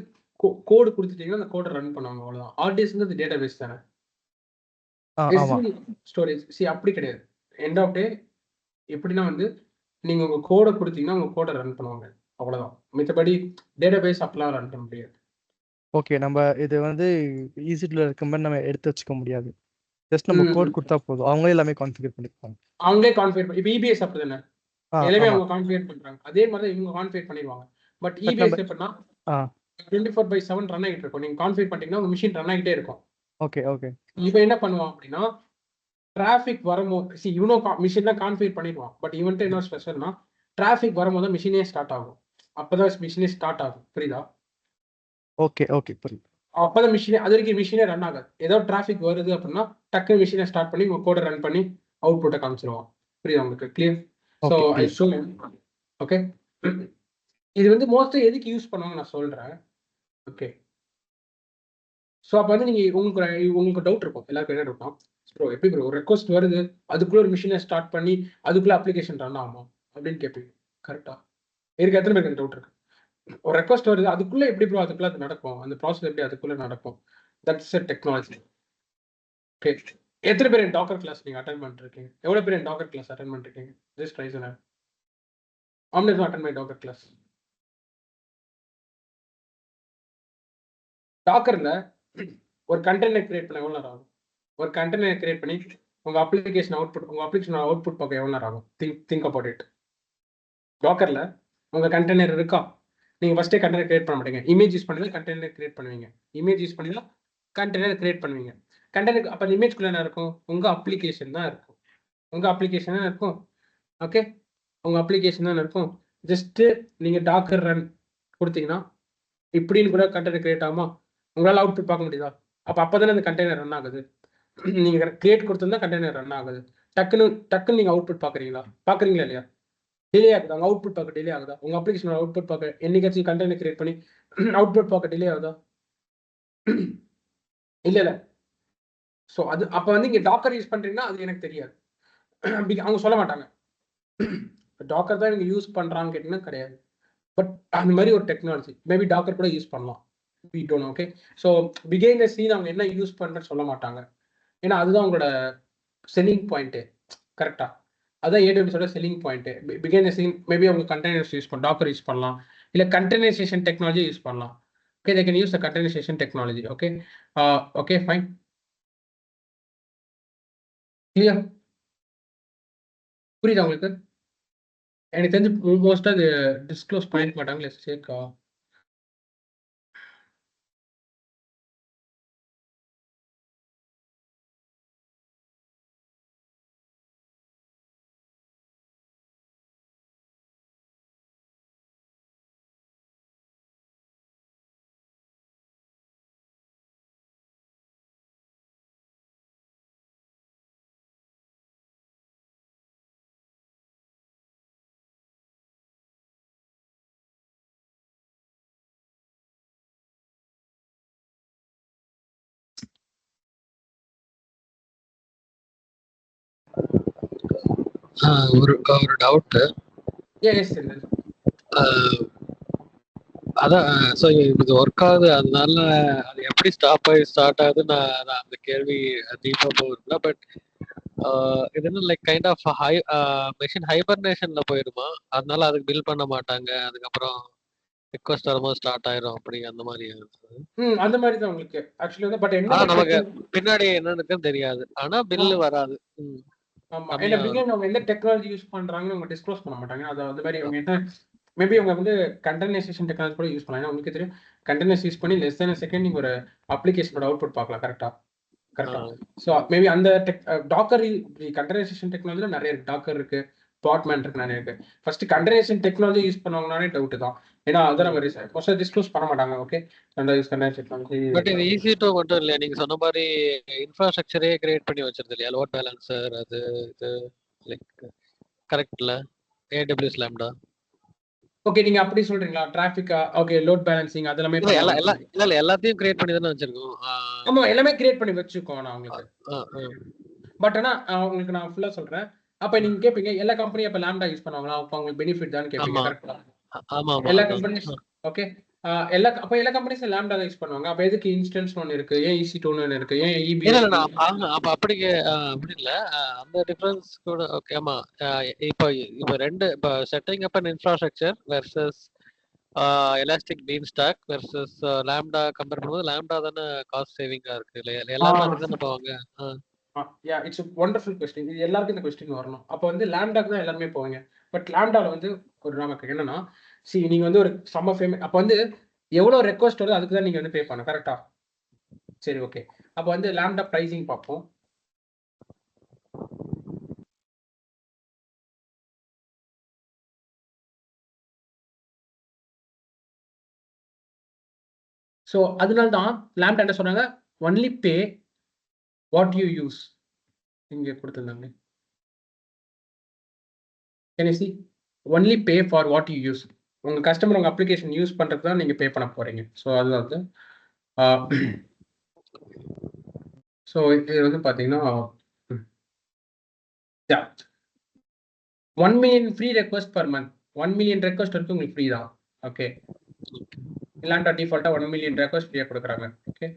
Speaker 1: கோடு கொடுத்துட்டீங்கன்னா அந்த கோடை ரன் பண்ணுவாங்க, அவ்வளவுதான். RDSங்கிறது டேட்டாபேஸ் தானே, ஸ்டோரேஜ். அப்படி கிடையாது. எண்ட் ஆஃப் டே எப்படின்னா வந்து நீங்க உங்க கோடை கொடுத்தீங்கன்னா உங்க கோடை ரன் பண்ணுவாங்க, அவ்வளவுதான். மித்தபடி டேட்டாபேஸ் அப்பெல்லாம் ரன் பண்ண முடியாது.
Speaker 2: ஓகே, நம்ம இது வந்து ஈஸில இருக்க மாதிரி நம்ம எடுத்து வச்சுக்க முடியாது. ஜஸ்ட் நம்ம கோட் கொடுத்தா போதும், அவங்களே எல்லாமே கான்ஃபிகர் பண்ணிப்பாங்க.
Speaker 1: அவங்களே கான்ஃபிகர் பண்ணி, இப்போ EBS அப்படிதானே, எல்லாமே அவங்க கான்ஃபிகர் பண்றாங்க, அதே மாதிரி இவங்க கான்ஃபிகர் பண்ணிடுவாங்க. பட் EBS எப்படின்னா 24/7 ரன் ஆகிட்டு இருக்கும். நீங்க கான்ஃபிகர் பண்ணிட்டீங்கன்னா உங்க மிஷின் ரன் ஆகிட்டே இருக்கும்.
Speaker 2: Okay okay.
Speaker 1: இப்போ என்ன பண்ணுவான் அப்படின்னா, டிராஃபிக் வரும்போது இவனோ மிஷின்லாம் கான்ஃபிகர் பண்ணிடுவான், பட் இவன்ட்டு என்ன ஸ்பெஷல்னா டிராஃபிக் வரும்போது மிஷினே ஸ்டார்ட் ஆகும், அப்பதான் மிஷினே ஸ்டார்ட் ஆகும். புரியுதா?
Speaker 2: ஓகே ஓகே புரியுது.
Speaker 1: அப்பதான் மிஷினே, அது வரைக்கும் மிஷினே ரன் ஆகாது. ஏதோ டிராஃபிக் வருது அப்படின்னா டக்கு மிஷினை ஸ்டார்ட் பண்ணி உங்க கோடை ரன் பண்ணி அவுட்புட்டை காமிச்சிருவான். புரியுதா உங்களுக்கு? Clear? So I show. Okay, இது வந்து மோஸ்ட்லி எதுக்கு யூஸ் பண்ணுவாங்க நான் சொல்றேன். ஓகே, ஸோ அப்போ வந்து நீங்க உங்களுக்கு டவுட் இருக்கும், எல்லாருக்கும் என்ன இருக்கும், ப்ரோ எப்படி ப்ரோ ஒரு ரெக்வஸ்ட் வருது அதுக்குள்ள ஒரு மிஷினை ஸ்டார்ட் பண்ணி அதுக்குள்ள அப்ளிகேஷன் ரன் ஆகும் அப்படின்னு கேட்பீங்க. கரெக்டா? இருக்கு? எத்தனை பேருக்கு டவுட் இருக்கு? ஒரு ரெக்வஸ்ட் வருது, அதுக்குள்ள எப்படி ப்ரோ அதுக்குள்ள அது நடக்கும், அந்த ப்ராசஸ் எப்படி அதுக்குள்ள நடக்கும், தட்ஸ் எ டெக்னாலஜி. ஓகே, எத்தனை பேர் டாக்கர் கிளாஸ் நீங்க அட்டென்ட் பண்ணிருக்கீங்க? எவ்வளவு பேர் டாக்கர் கிளாஸ் அட்டென்ட் பண்ணிருக்கீங்க? ஜஸ்ட் ரைஸ் அண்ட் ஆம்னி அட்டென்ட் மை டாக்கர் கிளாஸ். டாக்கர்ல ஒரு கண்டெய்னர் கிரியேட் பண்ண எவ்வளவு நேரம் ஆகும்? ஒரு கண்டெய்னர் கிரியேட் பண்ணி உங்க அப்ளிகேஷன் அவுட்புட் பார்க்க எவ்வளவு நேரம் ஆகும்? Think about it. டாக்கர்ல உங்க கண்டெய்னர் இருக்கா, நீங்க ஃபர்ஸ்டே கண்டெய்னர் கிரியேட் பண்ண மாட்டீங்க. இமேஜ் யூஸ் பண்ணி கண்டெய்னர் கிரியேட் பண்ணுவீங்க. இமேஜ் யூஸ் பண்ணி கண்டெய்னர் கிரியேட் பண்ணுவீங்க. கண்டெய்னர் அப்ப அந்த இமேஜ்க்குள்ள என்ன இருக்கும்? உங்க அப்ளிகேஷன் தான் இருக்கும். உங்க அப்ளிகேஷன் தான் இருக்கும். ஓகே, உங்க அப்ளிகேஷன் தான் இருக்கும். ஜஸ்ட் நீங்க டாக்கர் ரன் கொடுத்தீங்கன்னா இப்படின்னு கூட கண்டெய்னர் கிரியேட் ஆகுமா? உங்களால அவுட்புட் பார்க்க முடியுதா? அப்பதானே அந்த கண்டெய்னர் ரன் ஆகுது. நீங்க கிரியேட் கொடுத்திருந்தா கண்டெய்னர் ரன் ஆகுது. டக்குன்னு நீங்க அவுட்புட் பாக்குறீங்களா இல்லையா? டிலே ஆகுதா? உங்க அவுட்புட் பார்க்க டிலே ஆகுதா? உங்க அப்ளிகேஷன் அவுட்புட் பார்க்க என்னைக்காச்சும் கண்டெய்னர் கிரியேட் பண்ணி அவுட்புட் பார்க்க டிலே ஆகுதா? இல்ல. ஸோ அது அப்ப வந்து இங்க டாக்கர் யூஸ் பண்றீங்கன்னா அது எனக்கு தெரியாது. அவங்க சொல்ல மாட்டாங்க டாக்கர் தான் இவங்க யூஸ் பண்றான்னு கேட்டீங்கன்னா கிடையாது. பட் அந்த மாதிரி ஒரு டெக்னாலஜி மேபி டாக்கர் கூட யூஸ் பண்ணலாம். We don't know. Okay, so behind the scene அவங்க என்ன யூஸ் பண்றேன்னு சொல்ல மாட்டாங்க. ஏன்னா அதுதான் உங்களோட செல்லிங் பாயிண்ட். கரெக்டா? அதான் ஏடபிள்யூஸோட selling point. Behind the scene maybe அவங்க கண்டெய்னர்ஸ் யூஸ் பண்ணலாம், டாக்கர் யூஸ் பண்ணலாம், இல்ல கண்டெய்னரைசேஷன் டெக்னாலஜி யூஸ் பண்ணலாம். Okay, they can use the containerization technology. Okay, okay, fine, clear? புரியுதா உங்களுக்கு? எனக்கு தெரிஞ்சு மோஸ்டா அது டிஸ்க்ளோஸ் பண்ணிக்க மாட்டாங்க. Let's check.
Speaker 3: ஒரு டவுட்.
Speaker 1: எஸ்,
Speaker 3: அதான் ஸோ இது ஒர்க் ஆகுது, அதனால அது எப்படி ஸ்டார்ட் ஆகுது, நான் அந்த கேள்வி டீப்பாக போகிறேன். பட் இது என்ன லைக் கைண்ட் ஆஃப் மெஷின் ஹைபர்னேஷன்ல போயிடுமா? அதனால அதுக்கு பில் பண்ண மாட்டாங்க, அதுக்கப்புறம் ரிக்வஸ்ட் வரும்போது ஸ்டார்ட் ஆயிரும் அப்படி அந்த மாதிரி?
Speaker 1: அந்த மாதிரி தான் உங்களுக்கு ஆக்சுவலி வந்து. பட் என்ன
Speaker 3: நமக்கு பின்னாடி என்னன்னு தெரியாது, ஆனா பில்லு வராது.
Speaker 1: ஆமா, ஏன்னா பிகின் அவங்க எந்த டெக்னாலஜி யூஸ் பண்றாங்கன்னு அவங்க டிஸ்க்ளோஸ் பண்ண மாட்டாங்க. அது அந்த மாதிரி அவங்க என்ன மேபி அவங்க வந்து கண்டெய்னரைசேஷன் டெக்னாலஜி கூட யூஸ் பண்ணலாம். ஏன்னா உங்களுக்கு தெரியும் கண்டெய்னர்ஸ் யூஸ் பண்ணி லெஸ் தென் செகண்ட் நீங்க ஒரு அப்ளிகேஷனோட அவுட்புட் பார்க்கலாம். கரெக்டா? ஸோ மேபி அந்த டாக்கர் கண்டெய்னரைசேஷன் டெக்னாலஜில நிறைய இருக்கு. டாக்கர் இருக்கு, பாட்மேன் இருக்கு, நிறைய இருக்கு. ஃபர்ஸ்ட் கண்டெய்னரைசேஷன் டெக்னாலஜி யூஸ் பண்ணுவாங்கனாலே டவுட் தான். ஏன்னா அதான் நம்ம மோஸ்டா டிஸ்க்ளோஸ் பண்ண மாட்டாங்க. Okay, containerisation technology.
Speaker 3: பட் இது EC2 மட்டும் இல்லையா? நீங்க சொன்ன மாதிரி இன்ஃப்ராஸ்ட்ரக்சரே கிரியேட் பண்ணி வச்சிருது இல்லையா? லோட் பேலன்சர் அது இது லைக் கரெக்ட்ல AWS Lambda.
Speaker 1: ஓகே, நீங்க அப்படி சொல்றீங்களா? டிராஃபிக்கா? ஓகே, லோட் பேலன்சிங் அதெல்லாமே
Speaker 3: இல்ல எல்லாத்தையும் கிரியேட் பண்ணி தானே வச்சிருக்கோம்.
Speaker 1: ஆமா, எல்லாமே கிரியேட் பண்ணி வச்சிருக்கோம் நான் உங்களுக்கு. பட் ஆனா உங்களுக்கு நான் ஃபுல்லா சொல்றேன். அப்ப நீங்க கேப்பீங்க எல்லா கம்பெனியும் அப்ப லாம்டா யூஸ் பண்ணுவாங்களா? அப்ப உங்களுக்கு பெனிஃபிட் தான் கேப்பீங்க. கரெக்ட்டா?
Speaker 3: ஆமா.
Speaker 1: எல்லா கம்பெனிஸ் ஓகே. எல்லா கம்பெனிஸும் லாம்டா தான் யூஸ் பண்ணுவாங்க. அப்ப எதுக்கு இன்ஸ்டன்ஸ் ஒன்னு இருக்கு? ஏன் EC2 ஒன்னு இருக்கு? ஏன் EBS?
Speaker 3: இல்ல அப்ப அப்படி இல்ல. அந்த டிஃபரன்ஸ் கூட ஓகே. ஆமா, இப்போ ரெண்டு இப்போ setting up an infrastructure versus Elastic Beanstalk versus Lambda compare பண்ணும்போது லாம்டா தானே காஸ்ட் சேவிங்கா இருக்கு இல்லையா? எல்லாரும் அதுக்கு தானே போவாங்க.
Speaker 1: Yeah, it's a wonderful question. இது எல்லாருக்கும் இந்த கொஸ்டின் வரணும். அப்ப வந்து லாம்டாக்கு தான் எல்லாருமே போவாங்க. பட் லாம்டால வந்து ஒரு நமக்கு என்னன்னா, நீங்க வந்து ஒரு சம்ம ஃபேமஸ் அப்ப வந்து எவ்வளவு ரெக்வெஸ்ட் வருதோ அதுக்கு தான் நீங்க வந்து பே பண்ணணும். கரெக்ட்டா? சரி, ஓகே. அப்ப வந்து லாம்டா பிரைசிங் பார்ப்போம். ஸோ அதனால தான் லாம்டா என்ன சொன்னாங்க, only pay what you use. இங்க கொடுத்துருந்தாங்க. Can you see only pay for what you use. உங்க கஸ்டமர் உங்க அப்ளிகேஷன் யூஸ் பண்றதுக்கு தான் நீங்க பே பண்ண போறீங்க. ஸோ அது வந்து ஸோ இது வந்து பாத்தீங்கன்னா 1 million free request per month. 1 million request வரைக்கும் உங்களுக்கு ஃப்ரீ தான். ஓகே, லேம்டா டிஃபால்ட்டா 1 மில்லியன் ரெக்வஸ்ட் ஃப்ரீயா கொடுக்குறாங்க. ஓகே,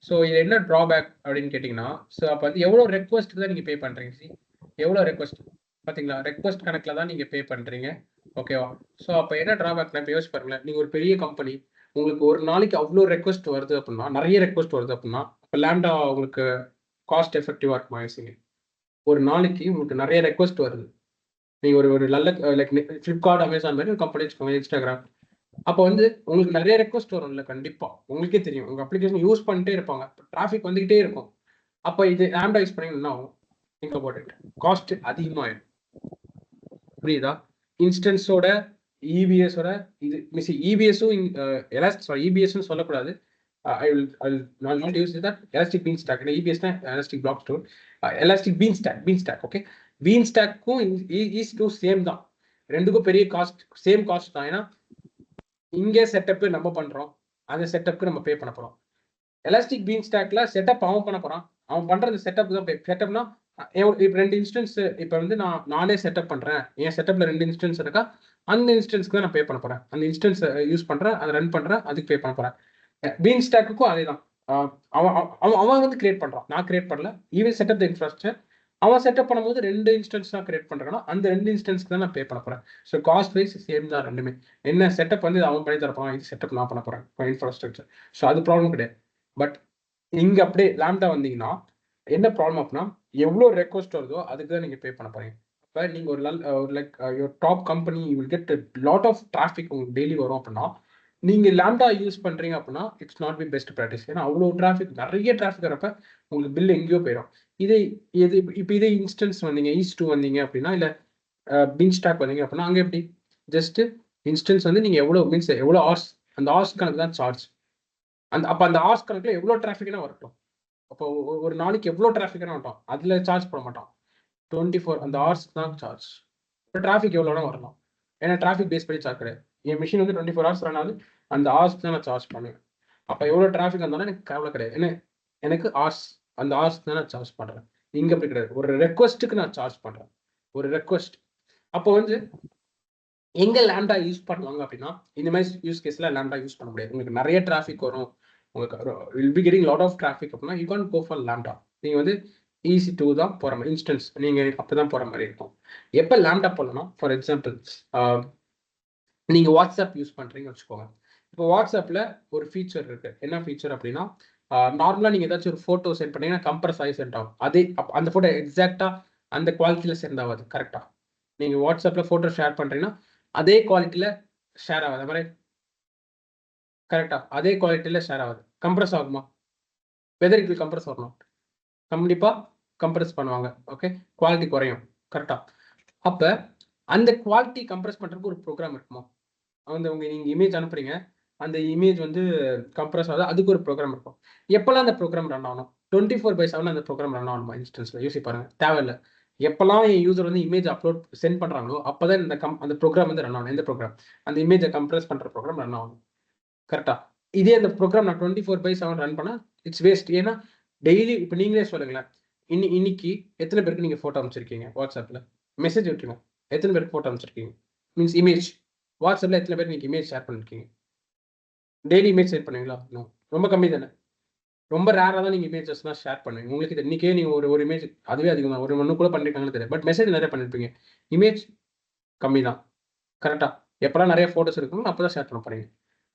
Speaker 1: ஸோ இது என்ன ட்ராபேக் அப்படின்னு கேட்டிங்கன்னா, ஸோ அப்போ வந்து எவ்வளோ ரெக்வஸ்ட்டுக்கு தான் நீங்கள் பே பண்ணுறீங்க? சி எவ்வளோ ரெக்வஸ்ட் பார்த்தீங்களா? ரெக்வஸ்ட் கணக்கில் தான் நீங்கள் பே பண்ணுறீங்க. ஓகேவா? ஸோ அப்போ என்ன ட்ராபேக் நான் இப்போ யோசிச்சு பாருங்களேன். நீங்கள் ஒரு பெரிய கம்பெனி, உங்களுக்கு ஒரு நாளைக்கு அவ்வளோ ரெக்வஸ்ட் வருது அப்படின்னா, நிறைய ரெக்வஸ்ட் வருது அப்படின்னா, இப்போ லேம்டா உங்களுக்கு காஸ்ட் எஃபெக்டிவாக இருக்குமா யோசிங்க. ஒரு நாளைக்கு உங்களுக்கு நிறைய ரெக்வஸ்ட் வருது. நீங்கள் ஒரு நல்ல லைக் ஃப்ளிப்கார்ட், அமேசான் மாதிரி ஒரு கம்பெனி வச்சுக்கோங்க, இன்ஸ்டாகிராம். அப்போ வந்து உங்களுக்கு நிறைய ரெக்வஸ்ட் வரும்ல, கண்டிப்பா உங்களுக்கே தெரியும். உங்க அப்ளிகேஷன் யூஸ் பண்ணிட்டே இருப்பாங்க, டிராஃபிக் வந்துகிட்டே இருக்கும். அப்போ இது லேம்டா யூஸ் பண்ணி என்ன ஆகும்? Think about it. காஸ்ட் அதிகமாயிடும். புரியுதா? இன்ஸ்டன்ஸோட இபிஎஸோட இது மிஸ் இபிஎஸும் இபிஎஸ்ன்னு சொல்லக்கூடாது. I will not use that. Elastic beanstalk, இபிஎஸ்னா elastic block store, elastic beanstalk. Okay, பீன் ஸ்டாக்கும் ஈஸ்2 சேம் தான். ரெண்டுக்கும் பெரிய காஸ்ட், சேம் காஸ்ட் தான். ஏன்னா இங்கே செட்டப் நம்ம பண்றோம், அந்த செட்டப்க்கு நம்ம பே பண்ண போறோம். எலாஸ்டிக் பீன் ஸ்டாக்ல செட்டப் அவன் பண்ண போறான், அவன் பண்றது செட்டப் தான். செட்டப்னா இப்போ 2 இன்ஸ்டன்ஸ், இப்போ வந்து நானே செட்டப் பண்றேன், என் செட்டப்ல 2 இன்ஸ்டன்ஸ் இருக்கா, அந்த இன்ஸ்டன்ஸ்க்கு தான் நான் பே பண்ண போறேன். அந்த இன்ஸ்டன்ஸ் யூஸ் பண்றேன், அதை ரன் பண்றேன், அதுக்கு பே பண்ண போறேன். பீன் ஸ்டாக்குக்கும் அதே தான். அவன் வந்து கிரியேட் பண்றான், நான் கிரியேட் பண்ணல. ஈவன் செட்டப் த இன்ஃப்ராஸ்ட்ரக்சர், அவன் செட்டப் பண்ணும்போது 2 இன்ஸ்டன்ஸ் தான் கிரியேட் பண்றான்னா, அந்த 2 இன்ஸ்டன்ஸ்க்கு தான் நான் பே பண்ண போறேன். ஸோ காஸ்ட் வைஸ் சேம் தான் ரெண்டுமே. என்ன செட்டப் வந்து அவன் பண்ணி தரப்பான், இது செட்டப் நான் பண்ண போறேன் இன்ஃப்ராஸ்ட்ரக்சர். ஸோ அது ப்ராப்ளம் கிடையாது. பட் இங்க அப்படியே லேம்டா வந்தீங்கன்னா என்ன ப்ராப்ளம் அப்படின்னா, எவ்வளோ ரெக்வஸ்ட் வருதோ அதுக்கு தான் நீங்க பே பண்ண போறீங்க. இப்போ நீங்க ஒரு like your top company will get lot of traffic உங்களுக்கு டெய்லி வரும் அப்படின்னா, நீங்க லேம்டா யூஸ் பண்றீங்க அப்படின்னா it's not be best practice. ஏன்னா அவ்வளோ டிராஃபிக், நிறைய டிராஃபிக் வரப்ப உங்களுக்கு பில் எங்கேயோ போயிடும். இதே இதே இன்ஸ்டன்ஸ் வந்தீங்க, ஈஸ்2 வந்தீங்க அப்படின்னா, இல்ல பீன் ஸ்டாக் வந்தீங்க அப்படின்னா, அங்கே எப்படி ஜஸ்ட் இன்ஸ்டன்ஸ் வந்து நீங்க எவ்வளோ மீன்ஸ் எவ்வளோ ஹார்ஸ், அந்த ஹார்ஸ் கணக்கு தான் சார்ஜ். அப்போ அந்த ஹார்ஸ் கணக்குல எவ்வளோ டிராஃபிக்னா வரட்டும். அப்போ ஒரு நாளைக்கு எவ்வளோ டிராஃபிக்னா வரட்டும், அதுல சார்ஜ் பண்ண மாட்டோம். 24 அந்த ஹார்ஸ் தான் சார்ஜ். டிராஃபிக் எவ்வளோனா வரலாம். ஏன்னா டிராஃபிக் பேஸ் பண்ணி சார்ஜ் கிடையாது. என் மிஷின் வந்து 24 ஹவர்ஸ் ரன் ஆகுது, அந்த ஹார்ஸ் தான் நான் சார்ஜ் பண்ணுவேன். அப்போ எவ்வளோ டிராஃபிக் வந்தாலும் எனக்கு கவலை கிடையாது. ஏன்னா எனக்கு ஹார்ஸ், அந்த ஹார்ஸ் தான் நான் சார்ஜ் பண்றேன். இங்க அப்படி கிடையாது, ஒரு ரெக்வஸ்ட்டுக்கு நான் சார்ஜ் பண்றேன், ஒரு ரெக்வஸ்ட். அப்போ வந்து எங்க லேம்டா யூஸ் பண்ணுவாங்க அப்படின்னா, இந்த மாதிரி யூஸ் கேஸ்ல லேம்டா யூஸ் பண்ண முடியாது. உங்களுக்கு நிறைய டிராஃபிக் வரும், உங்களுக்கு will be getting lot of traffic அப்படின்னா you can't go for lambda. நீங்க வந்து ஈசி2 தான் போற மாதிரி, இன்ஸ்டன்ஸ் நீங்க அப்பதான் போற மாதிரி இருக்கும். எப்போ லேம்டா போடலாம்? ஃபார் எக்ஸாம்பிள், நீங்க வாட்ஸ்அப் யூஸ் பண்றீங்கன்னு வச்சுக்கோங்க. இப்போ வாட்ஸ்அப்ல ஒரு ஃபீச்சர் இருக்கு. என்ன ஃபீச்சர் அப்படின்னா, நார்மலா நீங்க ஏதாச்சும் ஒரு போட்டோ சென்ட் பண்ணீங்கன்னா கம்ப்ரஸ் ஆகி சென்ட் ஆகும். அதே அந்த போட்டோ எக்ஸாக்டா அந்த குவாலிட்டியில சென்ட் ஆகாது. கரெக்டா? நீங்க வாட்ஸ்அப்ல போட்டோ ஷேர் பண்றீங்கன்னா அதே குவாலிட்டியில ஷேர் ஆகாது. மாதிரி கரெக்டா? அதே குவாலிட்டியில ஷேர் ஆகாது. கம்ப்ரஸ் ஆகுமா? வெதர் இட் வில் கம்ப்ரஸ் வரணும், கண்டிப்பா கம்ப்ரஸ் பண்ணுவாங்க. ஓகே, குவாலிட்டி குறையும். கரெக்டா? அப்ப அந்த குவாலிட்டி கம்ப்ரஸ் பண்றதுக்கு ஒரு ப்ரோக்ராம் இருக்குமா? நீங்க இமேஜ் அனுப்புறீங்க, அந்த இமேஜ் வந்து கம்ப்ரஸ் ஆகுது, அதுக்கு ஒரு ப்ரோக்ராம் இருக்கும். எப்பெல்லாம் அந்த ப்ரோக்ராம் ரன் ஆகணும்? 24/7 அந்த ப்ரோக்ராம் ரன் ஆகணுமா? இன்ஸ்டன்ஸ்ல யோசி பாருங்க. தேவையில்லை. எப்பெல்லாம் என் யூசர் வந்து இமேஜ் அப்லோட் சென்ட் பண்றாங்களோ அப்பதான் அந்த ப்ரோக்ராம் வந்து ரன் ஆகணும். எந்த ப்ரோக்ராம்? அந்த இமேஜை கம்ப்ரஸ் பண்ற ப்ரோக்ராம் ரன் ஆகணும். கரெக்டா? இதே அந்த ப்ரோக்ராம் நான் 24/7 ரன் பண்ணா இட்ஸ் வேஸ்ட். ஏன்னா டெய்லி இப்போ நீங்களே சொல்லுங்களேன், இன்னைக்கு எத்தனை பேருக்கு நீங்க போட்டோ அமைச்சிருக்கீங்க? வாட்ஸ்அப்ல மெசேஜ் விட்டுருங்க, எத்தனை பேருக்கு போட்டோ அமைச்சிருக்கீங்க? மீன்ஸ் இமேஜ் வாட்ஸ்அப்ல எத்தனை பேர் நீங்க இமேஜ் ஷேர் பண்ணிருக்கீங்க? டெய்லி இமேஜ் ஷேர் பண்ணுவீங்களா? ரொம்ப கம்மி தானே. ரொம்ப ரேரா தான் நீங்க இமேஜஸ்லாம் ஷேர் பண்ணுவீங்க. உங்களுக்கு இன்னைக்கே நீங்க ஒரு இமேஜ், அதுவே அதிகம் தான். ஒரு ஒன்று கூட பண்ணிருக்காங்கன்னு தெரியும். பட் மெசேஜ் நிறைய பண்ணிருப்பீங்க, இமேஜ் கம்மி தான். கரெக்டா? எப்பெல்லாம் நிறைய போட்டோஸ் இருக்குமோ அப்பதான் ஷேர் பண்ண போறீங்க.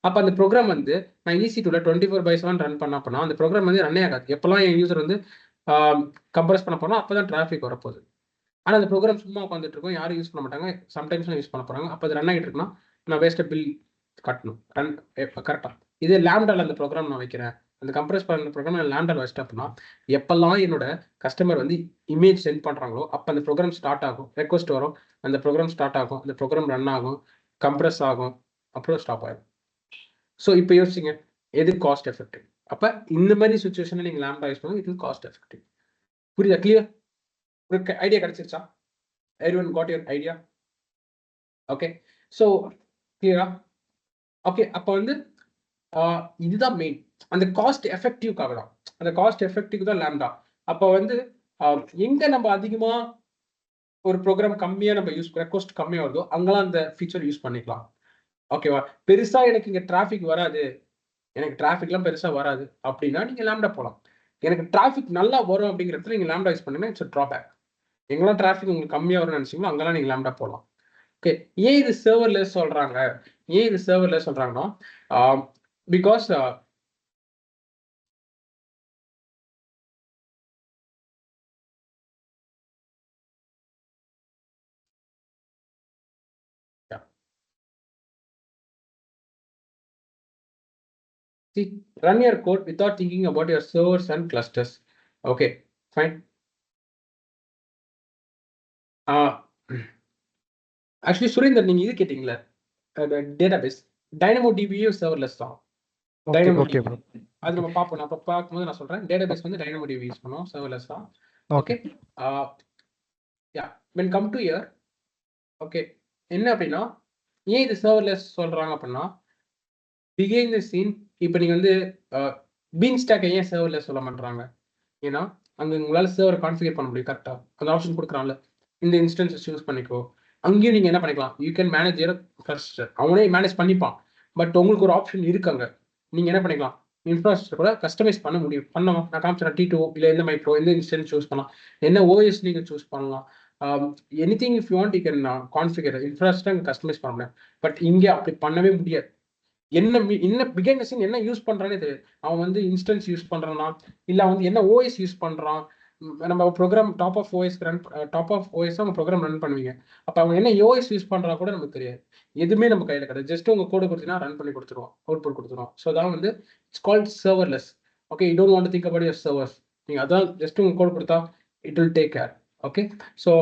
Speaker 1: அப்ப அந்த ப்ரோக்ராம் வந்து நான் ஈசி2ல 24/7 ரன் பண்ண அப்படின்னா அந்த ப்ரோக்ராம் வந்து ரன்னே ஆகாது. எப்பெல்லாம் என் யூசர் வந்து கம்ப்ரஸ் பண்ண போறோம் அப்பதான் டிராஃபிக் வரப்போகுது. ஆனா அந்த ப்ரோக்ராம் சும்மா உட்காந்துட்டு இருக்கும், யாரும் யூஸ் பண்ண மாட்டாங்க. சம்டைம்ஸ் யூஸ் பண்ண போறாங்க. அப்போ அது ரன் ஆகிட்டு இருக்குன்னா நான் வேஸ்ட்டாக பில் கட்டணும். ரன் கரெக்டாக. இதே லேம்டால அந்த ப்ரோக்ராம் நான் வைக்கிறேன், அந்த கம்ப்ரஸ் பண்ண ப்ரோக்ராம் நான் லேம்டால வச்சிட்டேன் அப்படின்னா, எப்பெல்லாம் என்னோட கஸ்டமர் வந்து இமேஜ் சென்ட் பண்றாங்களோ அப்போ அந்த ப்ரோக்ராம் ஸ்டார்ட் ஆகும், ரெக்வஸ்ட் வரும், அந்த ப்ரோக்ராம் ஸ்டார்ட் ஆகும், அந்த ப்ரோக்ராம் ரன் ஆகும், கம்ப்ரஸ் ஆகும், அப்புறம் ஸ்டாப் ஆகும். ஸோ இப்போ யோசிச்சிங்க, எது காஸ்ட் எஃபெக்டிவ்? அப்போ இந்த மாதிரி சுச்சுவேஷனில் நீங்கள் லேம்டா யூஸ் பண்ணுங்க, இது காஸ்ட் எஃபெக்டிவ். புரியுதா? கிளியர்? ஒரு idea கிடைச்சிருச்சா? Everyone got your idea? Okay, so clear? Okay, அப்போ வந்து இதுதான் மெயின். அந்த காஸ்ட் எஃபெக்டிவ்காக தான், அந்த காஸ்ட் எஃபெக்டிவ் தான் லேம்டா. அப்போ வந்து எங்க நம்ம அதிகமா ஒரு ப்ரோக்ராம் கம்மியா நம்ம யூஸ், ரெக்வஸ்ட் கம்மியா வருதோ அங்கெல்லாம் அந்த ஃபீச்சர் யூஸ் பண்ணிக்கலாம். ஓகேவா? பெருசா எனக்கு இங்க டிராஃபிக் வராது, எனக்கு டிராஃபிக்லாம் பெருசா வராது அப்படின்னா நீங்க லாம்டா போலாம். எனக்கு டிராஃபிக் நல்லா வரும் அப்படிங்கிற இடத்துல நீங்க லாம்டா யூஸ் பண்ணுங்க. It's drawback. எங்கெல்லாம் டிராஃபிக் உங்களுக்கு கம்மியா வரும்னு நினைச்சீங்களோ அங்கெல்லாம் நீங்க லாம்டா போலாம். ஓகே. ஏன் இது சர்வர்லெஸ் சொல்றாங்க? ஏன் இது சர்வர்லெஸ் சொல்றாங்கன்னா because see, run your code without thinking about your servers and clusters. Okay, fine. Actually Surender நீங்க இது கேட்டீங்களா, டேட்டாபேஸ் டைனமோடிபியும் சர்வர்லெஸ் தான்.
Speaker 2: Okay
Speaker 1: DynamoDB
Speaker 2: bro.
Speaker 1: அது நம்ம பார்ப்போம். நான் பார்க்கும்போது நான் சொல்றேன், டேட்டாபேஸ் வந்து டைனமோடிபி யூஸ் பண்ணுவோம், சர்வர்லெஸ் தான்.
Speaker 2: Okay.
Speaker 1: Okay. Yeah when come to here, okay, என்ன அப்படின்னா ஏன் இது சர்வர்லெஸ் சொல்றாங்க அப்படின்னா பிகைன் தி சீன். இப்போ நீங்க வந்து பீன் ஸ்டாக்கை ஏன் சர்வர்லெஸ் சொல்ல மாட்டாங்க? ஏன்னா அங்க உங்களால சர்வர் கான்ஃபிகர் பண்ண முடியும் கரெக்டா. அந்த ஆப்ஷன் கொடுக்குறான்ல, இந்த இன்ஸ்டன்ஸை சூஸ் பண்ணிக்கோ. அங்கேயும் நீங்க என்ன பண்ணிக்கலாம், you can manage your cluster. அவனே மேனேஜ் பண்ணிப்பான். பட் உங்களுக்கு ஒரு ஆப்ஷன் இருக்காங்க, நீங்க என்ன பண்ணிக்கலாம், இன்ஃப்ராஸ்ட்ரக்சர் கூட கஸ்டமைஸ் பண்ண முடியும். பண்ணலாம். நான் காமிச்சேன் T2 இல்ல எந்த மைக்ரோ எந்த இன்ஸ்டன்ஸ் சூஸ் பண்ணலாம், என்ன ஓஎஸ் நீங்க சூஸ் பண்ணலாம். Anything if you want you can configure. Infrastructure customize பண்ண முடியும். பட் இங்கே அப்படி பண்ணவே முடியாது. என்ன பிகைன் தி சீன் என்ன யூஸ் பண்றானே தெரியாது. அவன் வந்து இன்ஸ்டன்ஸ் யூஸ் பண்றானா இல்ல வந்து என்ன ஓஎஸ் யூஸ் பண்றான். நம்ம ப்ரோக்ராம் டாப் ஆஃப் ஓஎஸ் அவங்க ப்ரோக்ராம் ரன் பண்ணுவீங்க. அப்ப அவங்க என்ன ஓஎஸ் யூஸ் பண்றா கூட நமக்கு தெரியாது. எதுவுமே நம்ம கையில கிடையாது. ஜஸ்ட் உங்க கோடு கொடுத்தீங்கன்னா ரன் பண்ணி கொடுத்துருவோம், அவுட்புட் கொடுத்துருவோம். ஸோ அதான் வந்து it's called serverless. Okay, you don't want to think about your servers. நீங்க அதான் ஜஸ்ட் உங்க கோடு கொடுத்தா it will take care. Okay, so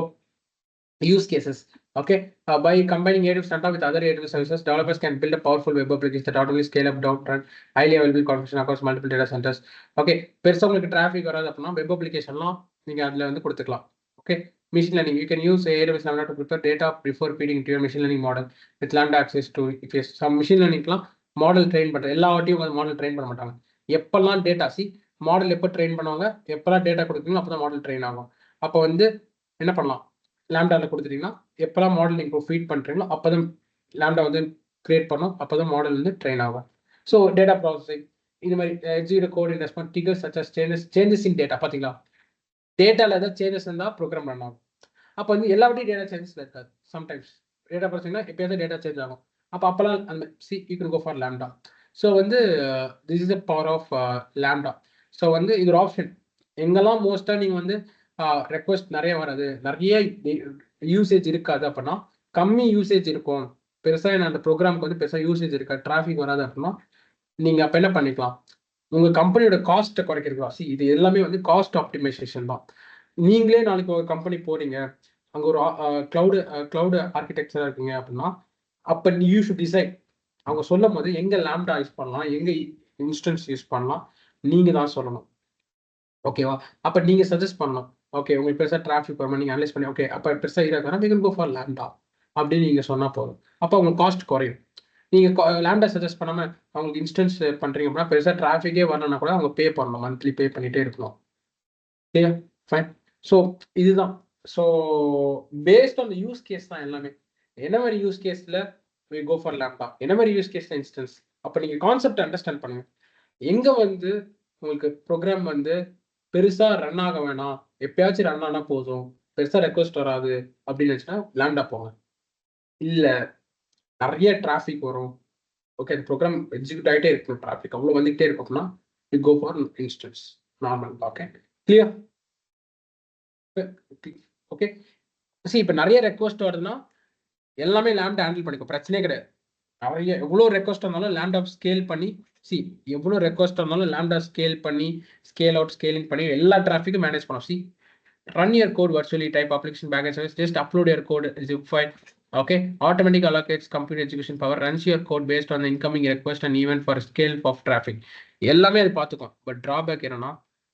Speaker 1: use cases. Okay, by combining AWS Data with other AWS services, developers can build a powerful web application that automatically scale up, down, run highly available configuration across multiple data centers. Okay, பெருசா உங்களுக்கு டிராஃபிக் வராது அப்படின்னா வெப் அப்ளிகேஷன்லாம் நீங்க அதுல வந்து கொடுத்துக்கலாம். Okay, machine learning, you can use AWS Lambda to prepare data before feeding into your machine learning model with Lambda access to. If you some machine learningலாம் மாடல் ட்ரெயின் பண்ற எல்லா வாட்டியும் மாடல் ட்ரெயின் பண்ண மாட்டாங்க. எப்பெல்லாம் டேட்டா மாடல் எப்போ ட்ரெயின் பண்ணுவாங்க, எப்பெல்லாம் டேட்டா கொடுக்குறீங்களோ அப்பதான் மாடல் ட்ரெயின் ஆகும். அப்போ வந்து என்ன பண்ணலாம், லேம்டாவில் கொடுத்துட்டீங்கன்னா எப்போல்லாம் மாடல் நீங்கள் ஃபீட் பண்ணுறீங்களோ அப்போ தான் லேம்டா வந்து கிரியேட் பண்ணும், அப்போ தான் மாடல் வந்து ட்ரெயின் ஆகும். ஸோ டேட்டா ப்ராசஸிங் இது மாதிரி execute code in response trigger such as changes in data. பார்த்தீங்களா, டேட்டாவில் ஏதாவது சேஞ்சஸ் இருந்தால் ப்ரோக்ராம் ரன் ஆகும். அப்போ வந்து எல்லா வாட்டியும் டேட்டா சேஞ்சஸில் இருக்காது. சம்டைம்ஸ் டேட்டா ப்ராசஸிங்னா எப்போயாவது டேட்டா சேஞ்ச் ஆகும். அப்போல்லாம் அந்த you can go for lambda. So வந்து this is the power of lambda. So வந்து இது ஒரு ஆப்ஷன். எங்கெல்லாம் மோஸ்ட்டாக நீங்கள் வந்து ரெக்வஸ்ட் நிறைய வராது, நிறைய யூசேஜ் இருக்காது அப்படின்னா, கம்மி யூசேஜ் இருக்கும், பெருசா அந்த ப்ரோக்ராமுக்கு வந்து பெருசா யூசேஜ் இருக்காது, டிராஃபிக் வராது அப்படின்னா நீங்க அப்ப என்ன பண்ணிக்கலாம், உங்க கம்பெனியோட காஸ்ட்டை குறைக்கிறதுக்கு. இது எல்லாமே வந்து காஸ்ட் ஆப்டிமைசேஷன் தான். நீங்களே நாளைக்கு ஒரு கம்பெனி போறீங்க, அங்க ஒரு கிளவுடு ஆர்கிடெக்சரா இருக்கீங்க அப்படின்னா, அப்ப யூ ஷுட் டிசைட். அவங்க சொல்லும் போது எங்க லேம்டா யூஸ் பண்ணலாம், எங்க இன்ஸ்டன்ஸ் யூஸ் பண்ணலாம், நீங்க தான் சொல்லணும். ஓகேவா, அப்ப நீங்க சஜஸ்ட் பண்ணலாம். ஓகே, உங்களுக்கு பெருசா டிராஃபிக் வரும், நீங்க அனலைஸ் பண்ணி ஓகே அப்ப பெருசா இருக்காது, we can go for lambda அப்படின்னு நீங்க சொன்னா போதும். அப்போ உங்களுக்கு காஸ்ட் குறையும். நீங்க லேம்டா சஜஸ்ட் பண்ணாம அவங்களுக்கு இன்ஸ்டன்ஸ் பண்றீங்க அப்படின்னா பெருசா டிராஃபிக்கே வரலன்னா கூட அவங்க பே பண்ணணும், மந்த்லி பே பண்ணிட்டே இருக்கணும். Okay fine. ஸோ இதுதான். So based on the use case தான் எல்லாமே. என்ன மாதிரி யூஸ் கேஸ்ல we go for lambda, என்ன மாதிரி யூஸ் கேஸ்ல இன்ஸ்டன்ஸ். அப்ப நீங்க கான்செப்ட் அண்டர்ஸ்டாண்ட் பண்ணுங்க. எங்க வந்து உங்களுக்கு ப்ரோக்ராம் வந்து பெருசா ரன் ஆக வேணாம், எப்பயாச்சும் ரன் ஆனா போதும், பெருசா ரெக்வஸ்ட் வராது அப்படின்னு நினைச்சுன்னா லேம்டா போங்க. இல்ல நிறைய டிராஃபிக் வரும், ஓகே அந்த ப்ரோக்ராம் எக்ஸிக்யூட் ஆகிட்டே இருக்கும், டிராஃபிக் அவ்வளோ வந்துகிட்டே இருக்கும் அப்படின்னா you go for instance normal. Okay clear. Okay சரி, இப்போ நிறைய ரெக்வஸ்ட் வருதுன்னா எல்லாமே லேம்டா ஹேண்டில் பண்ணிக்கும், பிரச்சனையே கிடையாது. நிறைய எவ்வளோ ரெக்வஸ்ட் இருந்தாலும் லேம்டா ஸ்கேல் பண்ணி எவ்வளோ ரெக்வஸ்ட் இருந்தாலும் லேம்டா ஸ்கேல் பண்ணி ஸ்கேல் அவுட் ஸ்கேலிங் பண்ணி எல்லா டிராஃபிக்கும் மேனேஜ் பண்ணும். Run your code virtually, type application backend service, just upload your code zip file. Okay, automatic allocates compute execution power, runs your code based on the incoming request and even for scale of traffic. எல்லாமே அது பார்த்துக்கும். பட் டிராபேக் என்னன்னா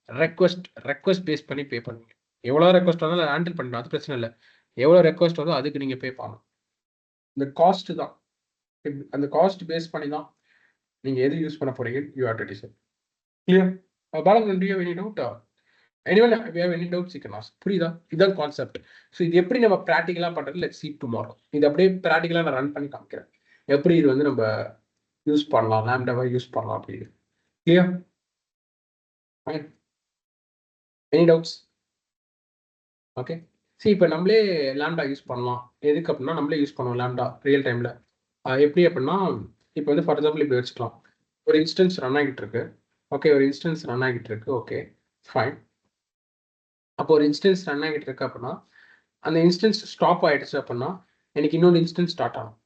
Speaker 1: ரெக்வஸ்ட் பேஸ் பண்ணி பே பண்ணுவீங்க. எவ்வளோ ரெக்வஸ்ட் வந்தாலும் ஹேண்டில் பண்ணிடும், அது பிரச்சனை இல்லை. எவ்வளோ ரெக்வஸ்ட் வந்தோ அதுக்கு நீங்க பே பண்ணணும். இந்த காஸ்ட் தான், அந்த காஸ்ட் பேஸ் பண்ணி தான் நீங்க எது யூஸ் பண்ண போறீங்க. You have to decide. Clear Balan, do you have any doubt? Anyone we have any doubts you can ask. புரியுதா? இதான் கான்செப்ட். ஸோ இது எப்படி நம்ம ப்ராக்டிக்கலா பண்றது, லெட்ஸ் see tomorrow. இது அப்படியே ப்ராக்டிக்கலா நான் ரன் பண்ணி காமிக்கிறேன். எப்படி இது வந்து நம்ம யூஸ் பண்ணலாம், லேம்டாவை யூஸ் பண்ணலாம் அப்படின்னு. Clear? Fine. Any doubts? Okay. சரி, இப்போ நம்மளே லேம்டா யூஸ் பண்ணலாம். எதுக்கு அப்படின்னா நம்மளே யூஸ் பண்ணுவோம் லேம்டா ரியல் டைமில். எப்படி அப்படின்னா இப்போ வந்து ஃபார் எக்ஸாம்பிள் இப்படி வச்சுக்கலாம். ஒரு இன்ஸ்டன்ஸ் ரன் ஆகிட்டு இருக்கு. ஓகே, ஒரு இன்ஸ்டன்ஸ் ரன் ஆகிட்டு இருக்கு. Okay fine. அப்போ ஒரு இன்ஸ்டன்ஸ் ரன் ஆகிட்டு இருக்கு அப்படின்னா அந்த இன்ஸ்டன்ஸ் ஸ்டாப் ஆகிடுச்சு அப்படின்னா எனக்கு இன்னொரு இன்ஸ்டன்ஸ் ஸ்டார்ட் ஆகும்.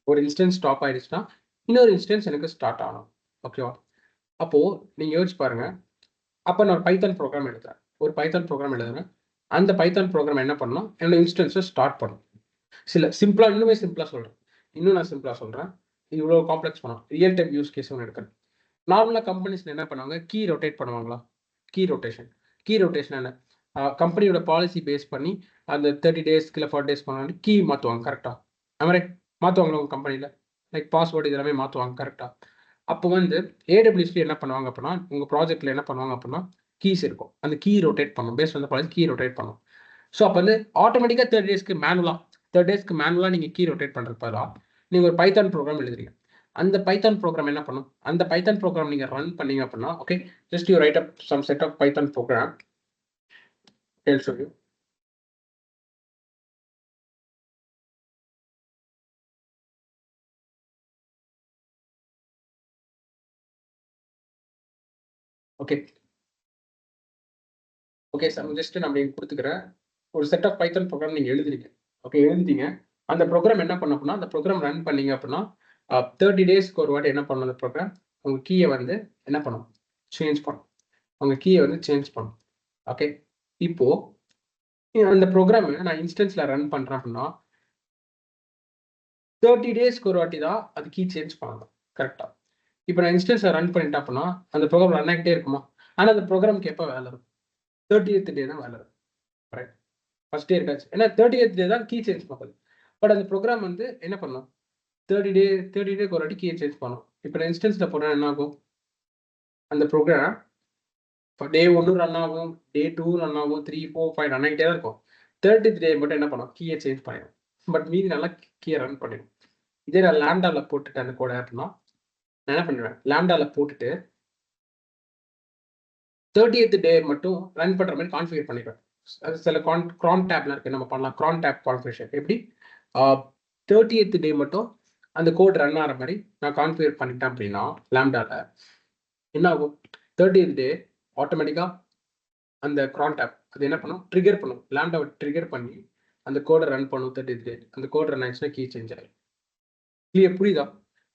Speaker 1: ஒரு இன்ஸ்டன்ஸ் ஸ்டாப் ஆகிடுச்சுன்னா இன்னொரு இன்ஸ்டன்ஸ் எனக்கு ஸ்டார்ட் ஆகணும். ஓகேவா? அப்போது நீங்கள் யோசிச்சு பாருங்கள். அப்போ நான் ஒரு பைத்தான் ப்ரோக்ராம் எழுதுறேன். ஒரு பைத்தான் ப்ரோக்ராம் எழுதுறேன். அந்த பைத்தான் ப்ரோக்ராம் என்ன பண்ணணும், என்னோட இன்ஸ்டன்ஸை ஸ்டார்ட் பண்ணும். சில சிம்பிளாக, இன்னுமே சிம்பிளாக சொல்கிறேன். இன்னும் நான் சிம்பிளாக சொல்கிறேன். இவ்வளோ காம்ப்ளெக்ஸ் பண்ணோம். ரியல் டைம் யூஸ் கேஸ் ஒன்று எடுக்கிறேன். நார்மலாக கம்பெனிஸில் என்ன பண்ணுவாங்க, கீ ரொட்டேட் பண்ணுவாங்களா? கீ ரொட்டேஷன் என்ன, கம்பெனியோட பாலிசி பேஸ் பண்ணி அந்த 30 டேஸ்க்கு இல்லை 40 டேஸ் பண்ணாலும் கீ மாற்றுவாங்க. கரெக்டாக? அதுமாதிரி மாற்றுவாங்களா உங்கள் கம்பெனியில்? லைக் பாஸ்வேர்டு இதெல்லாமே மாற்றுவாங்க. கரெக்டாக? அப்போ வந்து ஏடபிள்யூஎஸ்ல என்ன பண்ணுவாங்க அப்படின்னா, உங்கள் ப்ராஜெக்ட்டில் என்ன பண்ணுவாங்க அப்படின்னா கீஸ் இருக்கும். அந்த கீ ரொட்டேட் பண்ணும். பேஸ் வந்து பாலிசி கீ ரொட்டேட் பண்ணும். ஸோ அப்போ வந்து ஆட்டோமேட்டிக்காக 30 டேஸ்க்கு மேனுவலாக நீங்கள் கீ ரொட்டேட் பண்ணுறது பதிலாக நீங்கள் ஒரு பைத்தான் ப்ரோக்ராம் எழுதுறீங்க. அந்த பைத்தான் ப்ரோக்ராம் என்ன பண்ணும், அந்த பைத்தான் ப்ரோக்ராம் நீங்கள் ரன் பண்ணீங்க அப்படின்னா, okay, just you write up some set of Python program. I'll show you. Okay okay sir, just நம்ம இங்கே கொடுத்துக்கிறேன். ஒரு செட் ஆஃப் பைத்தான் ப்ரோக்ராம் நீங்கள் எழுதுறீங்க. ஓகே, எழுதிட்டீங்க. அந்த ப்ரோக்ராம் என்ன பண்ண அப்படின்னா, அந்த ப்ரோக்ராம் ரன் பண்ணீங்க அப்படின்னா 30 டேஸ்க்கு ஒரு வாட்டி என்ன பண்ணணும், அந்த ப்ரோக்ராம் உங்கள் கீயை வந்து என்ன பண்ணும், சேஞ்ச் பண்ணும். உங்கள் கீயை வந்து சேஞ்ச் பண்ணும். ஓகே, இப்போ அந்த ப்ரோக்ராம் நான் இன்ஸ்டன்ஸில் ரன் பண்ணுறேன் அப்படின்னா 30 டேஸ்க்கு ஒரு வாட்டி தான் அது கீ சேஞ்ச் பண்ணணும். கரெக்டாக? இப்போ நான் இன்ஸ்டன்ஸை ரன் பண்ணிட்டேன் அப்படின்னா அந்த ப்ரோக்ராம் ரன் ஆகிட்டே இருக்குமா? ஆனால் அந்த ப்ரோக்ராமுக்கு எப்போ வேலை இருக்கும்? 30th டே தான் வேலை இருக்கும். ரைட்? ஃபர்ஸ்ட் டே இருக்காச்சு. ஏன்னா 30th டே தான் கீ சேஞ்ச் பண்ணுறது. பட் அந்த ப்ரோக்ராம் வந்து என்ன பண்ணும், 30 டேக்கு ஒரு வாட்டி கீ சேஞ்ச் பண்ணும். இப்போ நான் இன்ஸ்டன்ஸில் போடுறேன், என்ன ஆகும், அந்த ப்ரோக்ராம் டே 1 ரன் ஆகும், டே 2 ரன் ஆகும், 3, 4, 5 ரன் ஆகிட்டே தான் இருக்கும். 30th டே மட்டும் என்ன பண்ணும், கீயை சேஞ்ச் பண்ணிடும். பட் மீதி நல்லா கீயை ரன் பண்ணிடும். இதே நான் லேம்டாவில் போட்டுட்டு அந்த கோடை அப்படின்னா நான் என்ன பண்ணுவேன், லேம்டாவில் போட்டுட்டு 30th டே மட்டும் ரன் பண்ணுற மாதிரி கான்ஃபிகர் பண்ணிடுவேன். அது சில க்ரான் டேப்ல இருக்கு, நம்ம பண்ணலாம். க்ரான் டேப் கான்ஃபிகரேஷன் எப்படி 30th டே மட்டும் அந்த கோட் ரன் ஆகிற மாதிரி நான் கான்ஃபிகர் பண்ணிட்டேன் அப்படின்னா லேம்டாவில் என்ன ஆகும், 30th டே ஆட்டோமேட்டிக்காக அந்த க்ரான் டேப் அது என்ன பண்ணும், ட்ரிகர் பண்ணும். லேம்டாவை ட்ரிகர் பண்ணி அந்த கோடை ரன் பண்ணும். 30th டே அந்த கோட் ரன் ஆயிடுச்சுன்னா கீ சேஞ்ச் ஆகிடும். கிளியர்? புரியுதா?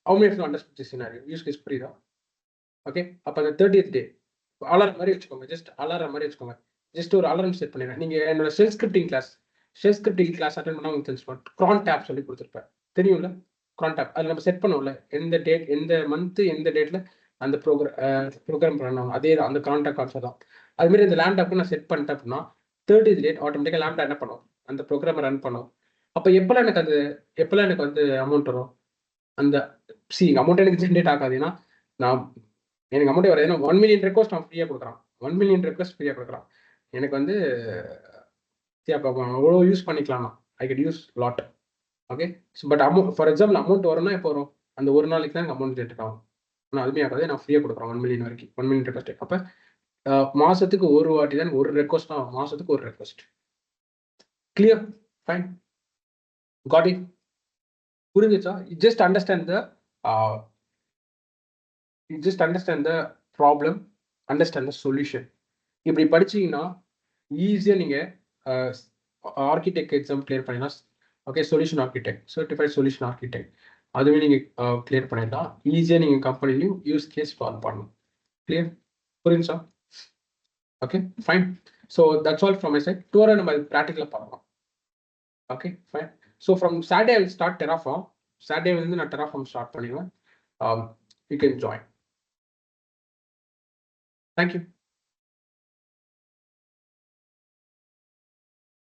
Speaker 1: How many of you understood this scenario? Use case புரியுதா? ஓகே, அப்போ அந்த 30th டே அலாரம் மாதிரி வச்சுக்கோங்க. ஜஸ்ட் அலாரம் மாதிரி வச்சுக்கோங்க. ஜஸ்ட் ஒரு அலாரம் செட் பண்ணிடுறேன். நீங்கள் என்னோட ஷெல் ஸ்கிரிப்டிங் கிளாஸ் அட்டன் பண்ணால் உங்களுக்கு தெரிஞ்சுக்கணும். க்ரான் டேப் சொல்லி கொடுத்துருப்பேன், தெரியும்ல? க்ரான் டேப் அதில் நம்ம செட் பண்ணுவோம்ல, எந்த டேட், எந்த மந்த்து, எந்த டேட்டில் அந்த ப்ரோக்ராம் ரன் ஆகும். அதே தான், அந்த க்ரான் டேப் கான்செப்ட் தான். அதுமாரி இந்த லேம்டாப்புக்கு நான் செட் பண்ணிட்டேன் அப்படின்னா 30th டேட் ஆட்டோமேட்டிக்காக லேம்டா என்ன பண்ணும், அந்த ப்ரோக்ராமை ரன் பண்ணும். அப்போ எப்போல்லாம் எனக்கு வந்து அமௌண்ட் வரும், அந்த அமௌண்ட் எனக்கு ஜென்ரேட் ஆகாது. ஏன்னா எனக்கு அமௌண்ட் வராது. ஏன்னா 1 million ரெக்வஸ்ட் நான் ஃப்ரீயாக கொடுக்குறான். 1 million ரெக்வஸ்ட் ஃப்ரீயாக கொடுக்குறான். எனக்கு வந்து அவ்வளோ யூஸ் பண்ணிக்கலாம். I get use lot. Okay, but for example amount வரும்னா எப்போ வரும், அந்த ஒரு நாளைக்கு தான் எனக்கு அமௌண்ட் ஜென்ரேட் ஆகும். ஆனால் அதுவுமே ஆகாது. நான் ஃப்ரீயாக கொடுக்குறேன் 1 million வரைக்கும். 1 million ரெக்வஸ்ட். அப்போ மாதத்துக்கு ஒரு வாட்டி தான், ஒரு ரெக்வஸ்ட் தான், மாதத்துக்கு ஒரு request. Clear? Fine. Got it? புரிஞ்சிச்சா? Just understand the problem, understand the solution. இப்படி படிச்சீங்கன்னா ஈஸியாக நீங்கள் ஆர்கிடெக்ட் எக்ஸாம் கிளியர் பண்ணிடலாம். Okay, solution architect, certified solution architect, அதுவே நீங்கள் கிளியர் பண்ணிடலாம். ஈஸியாக நீங்கள் கம்பெனிலையும் யூஸ் கேஸ் சால்வ் பண்ணணும். கிளியர்? புரியுச்சா? Okay fine. So that's all from my side. டூரை நம்ம ப்ராக்டிக்கலாக பார்க்கலாம். Okay fine. So from Saturday I will start Terraform. Saturday வந்து நான் டெராஃபார்ம் ஸ்டார்ட் பண்ணிடுவேன். You can join. Thank you.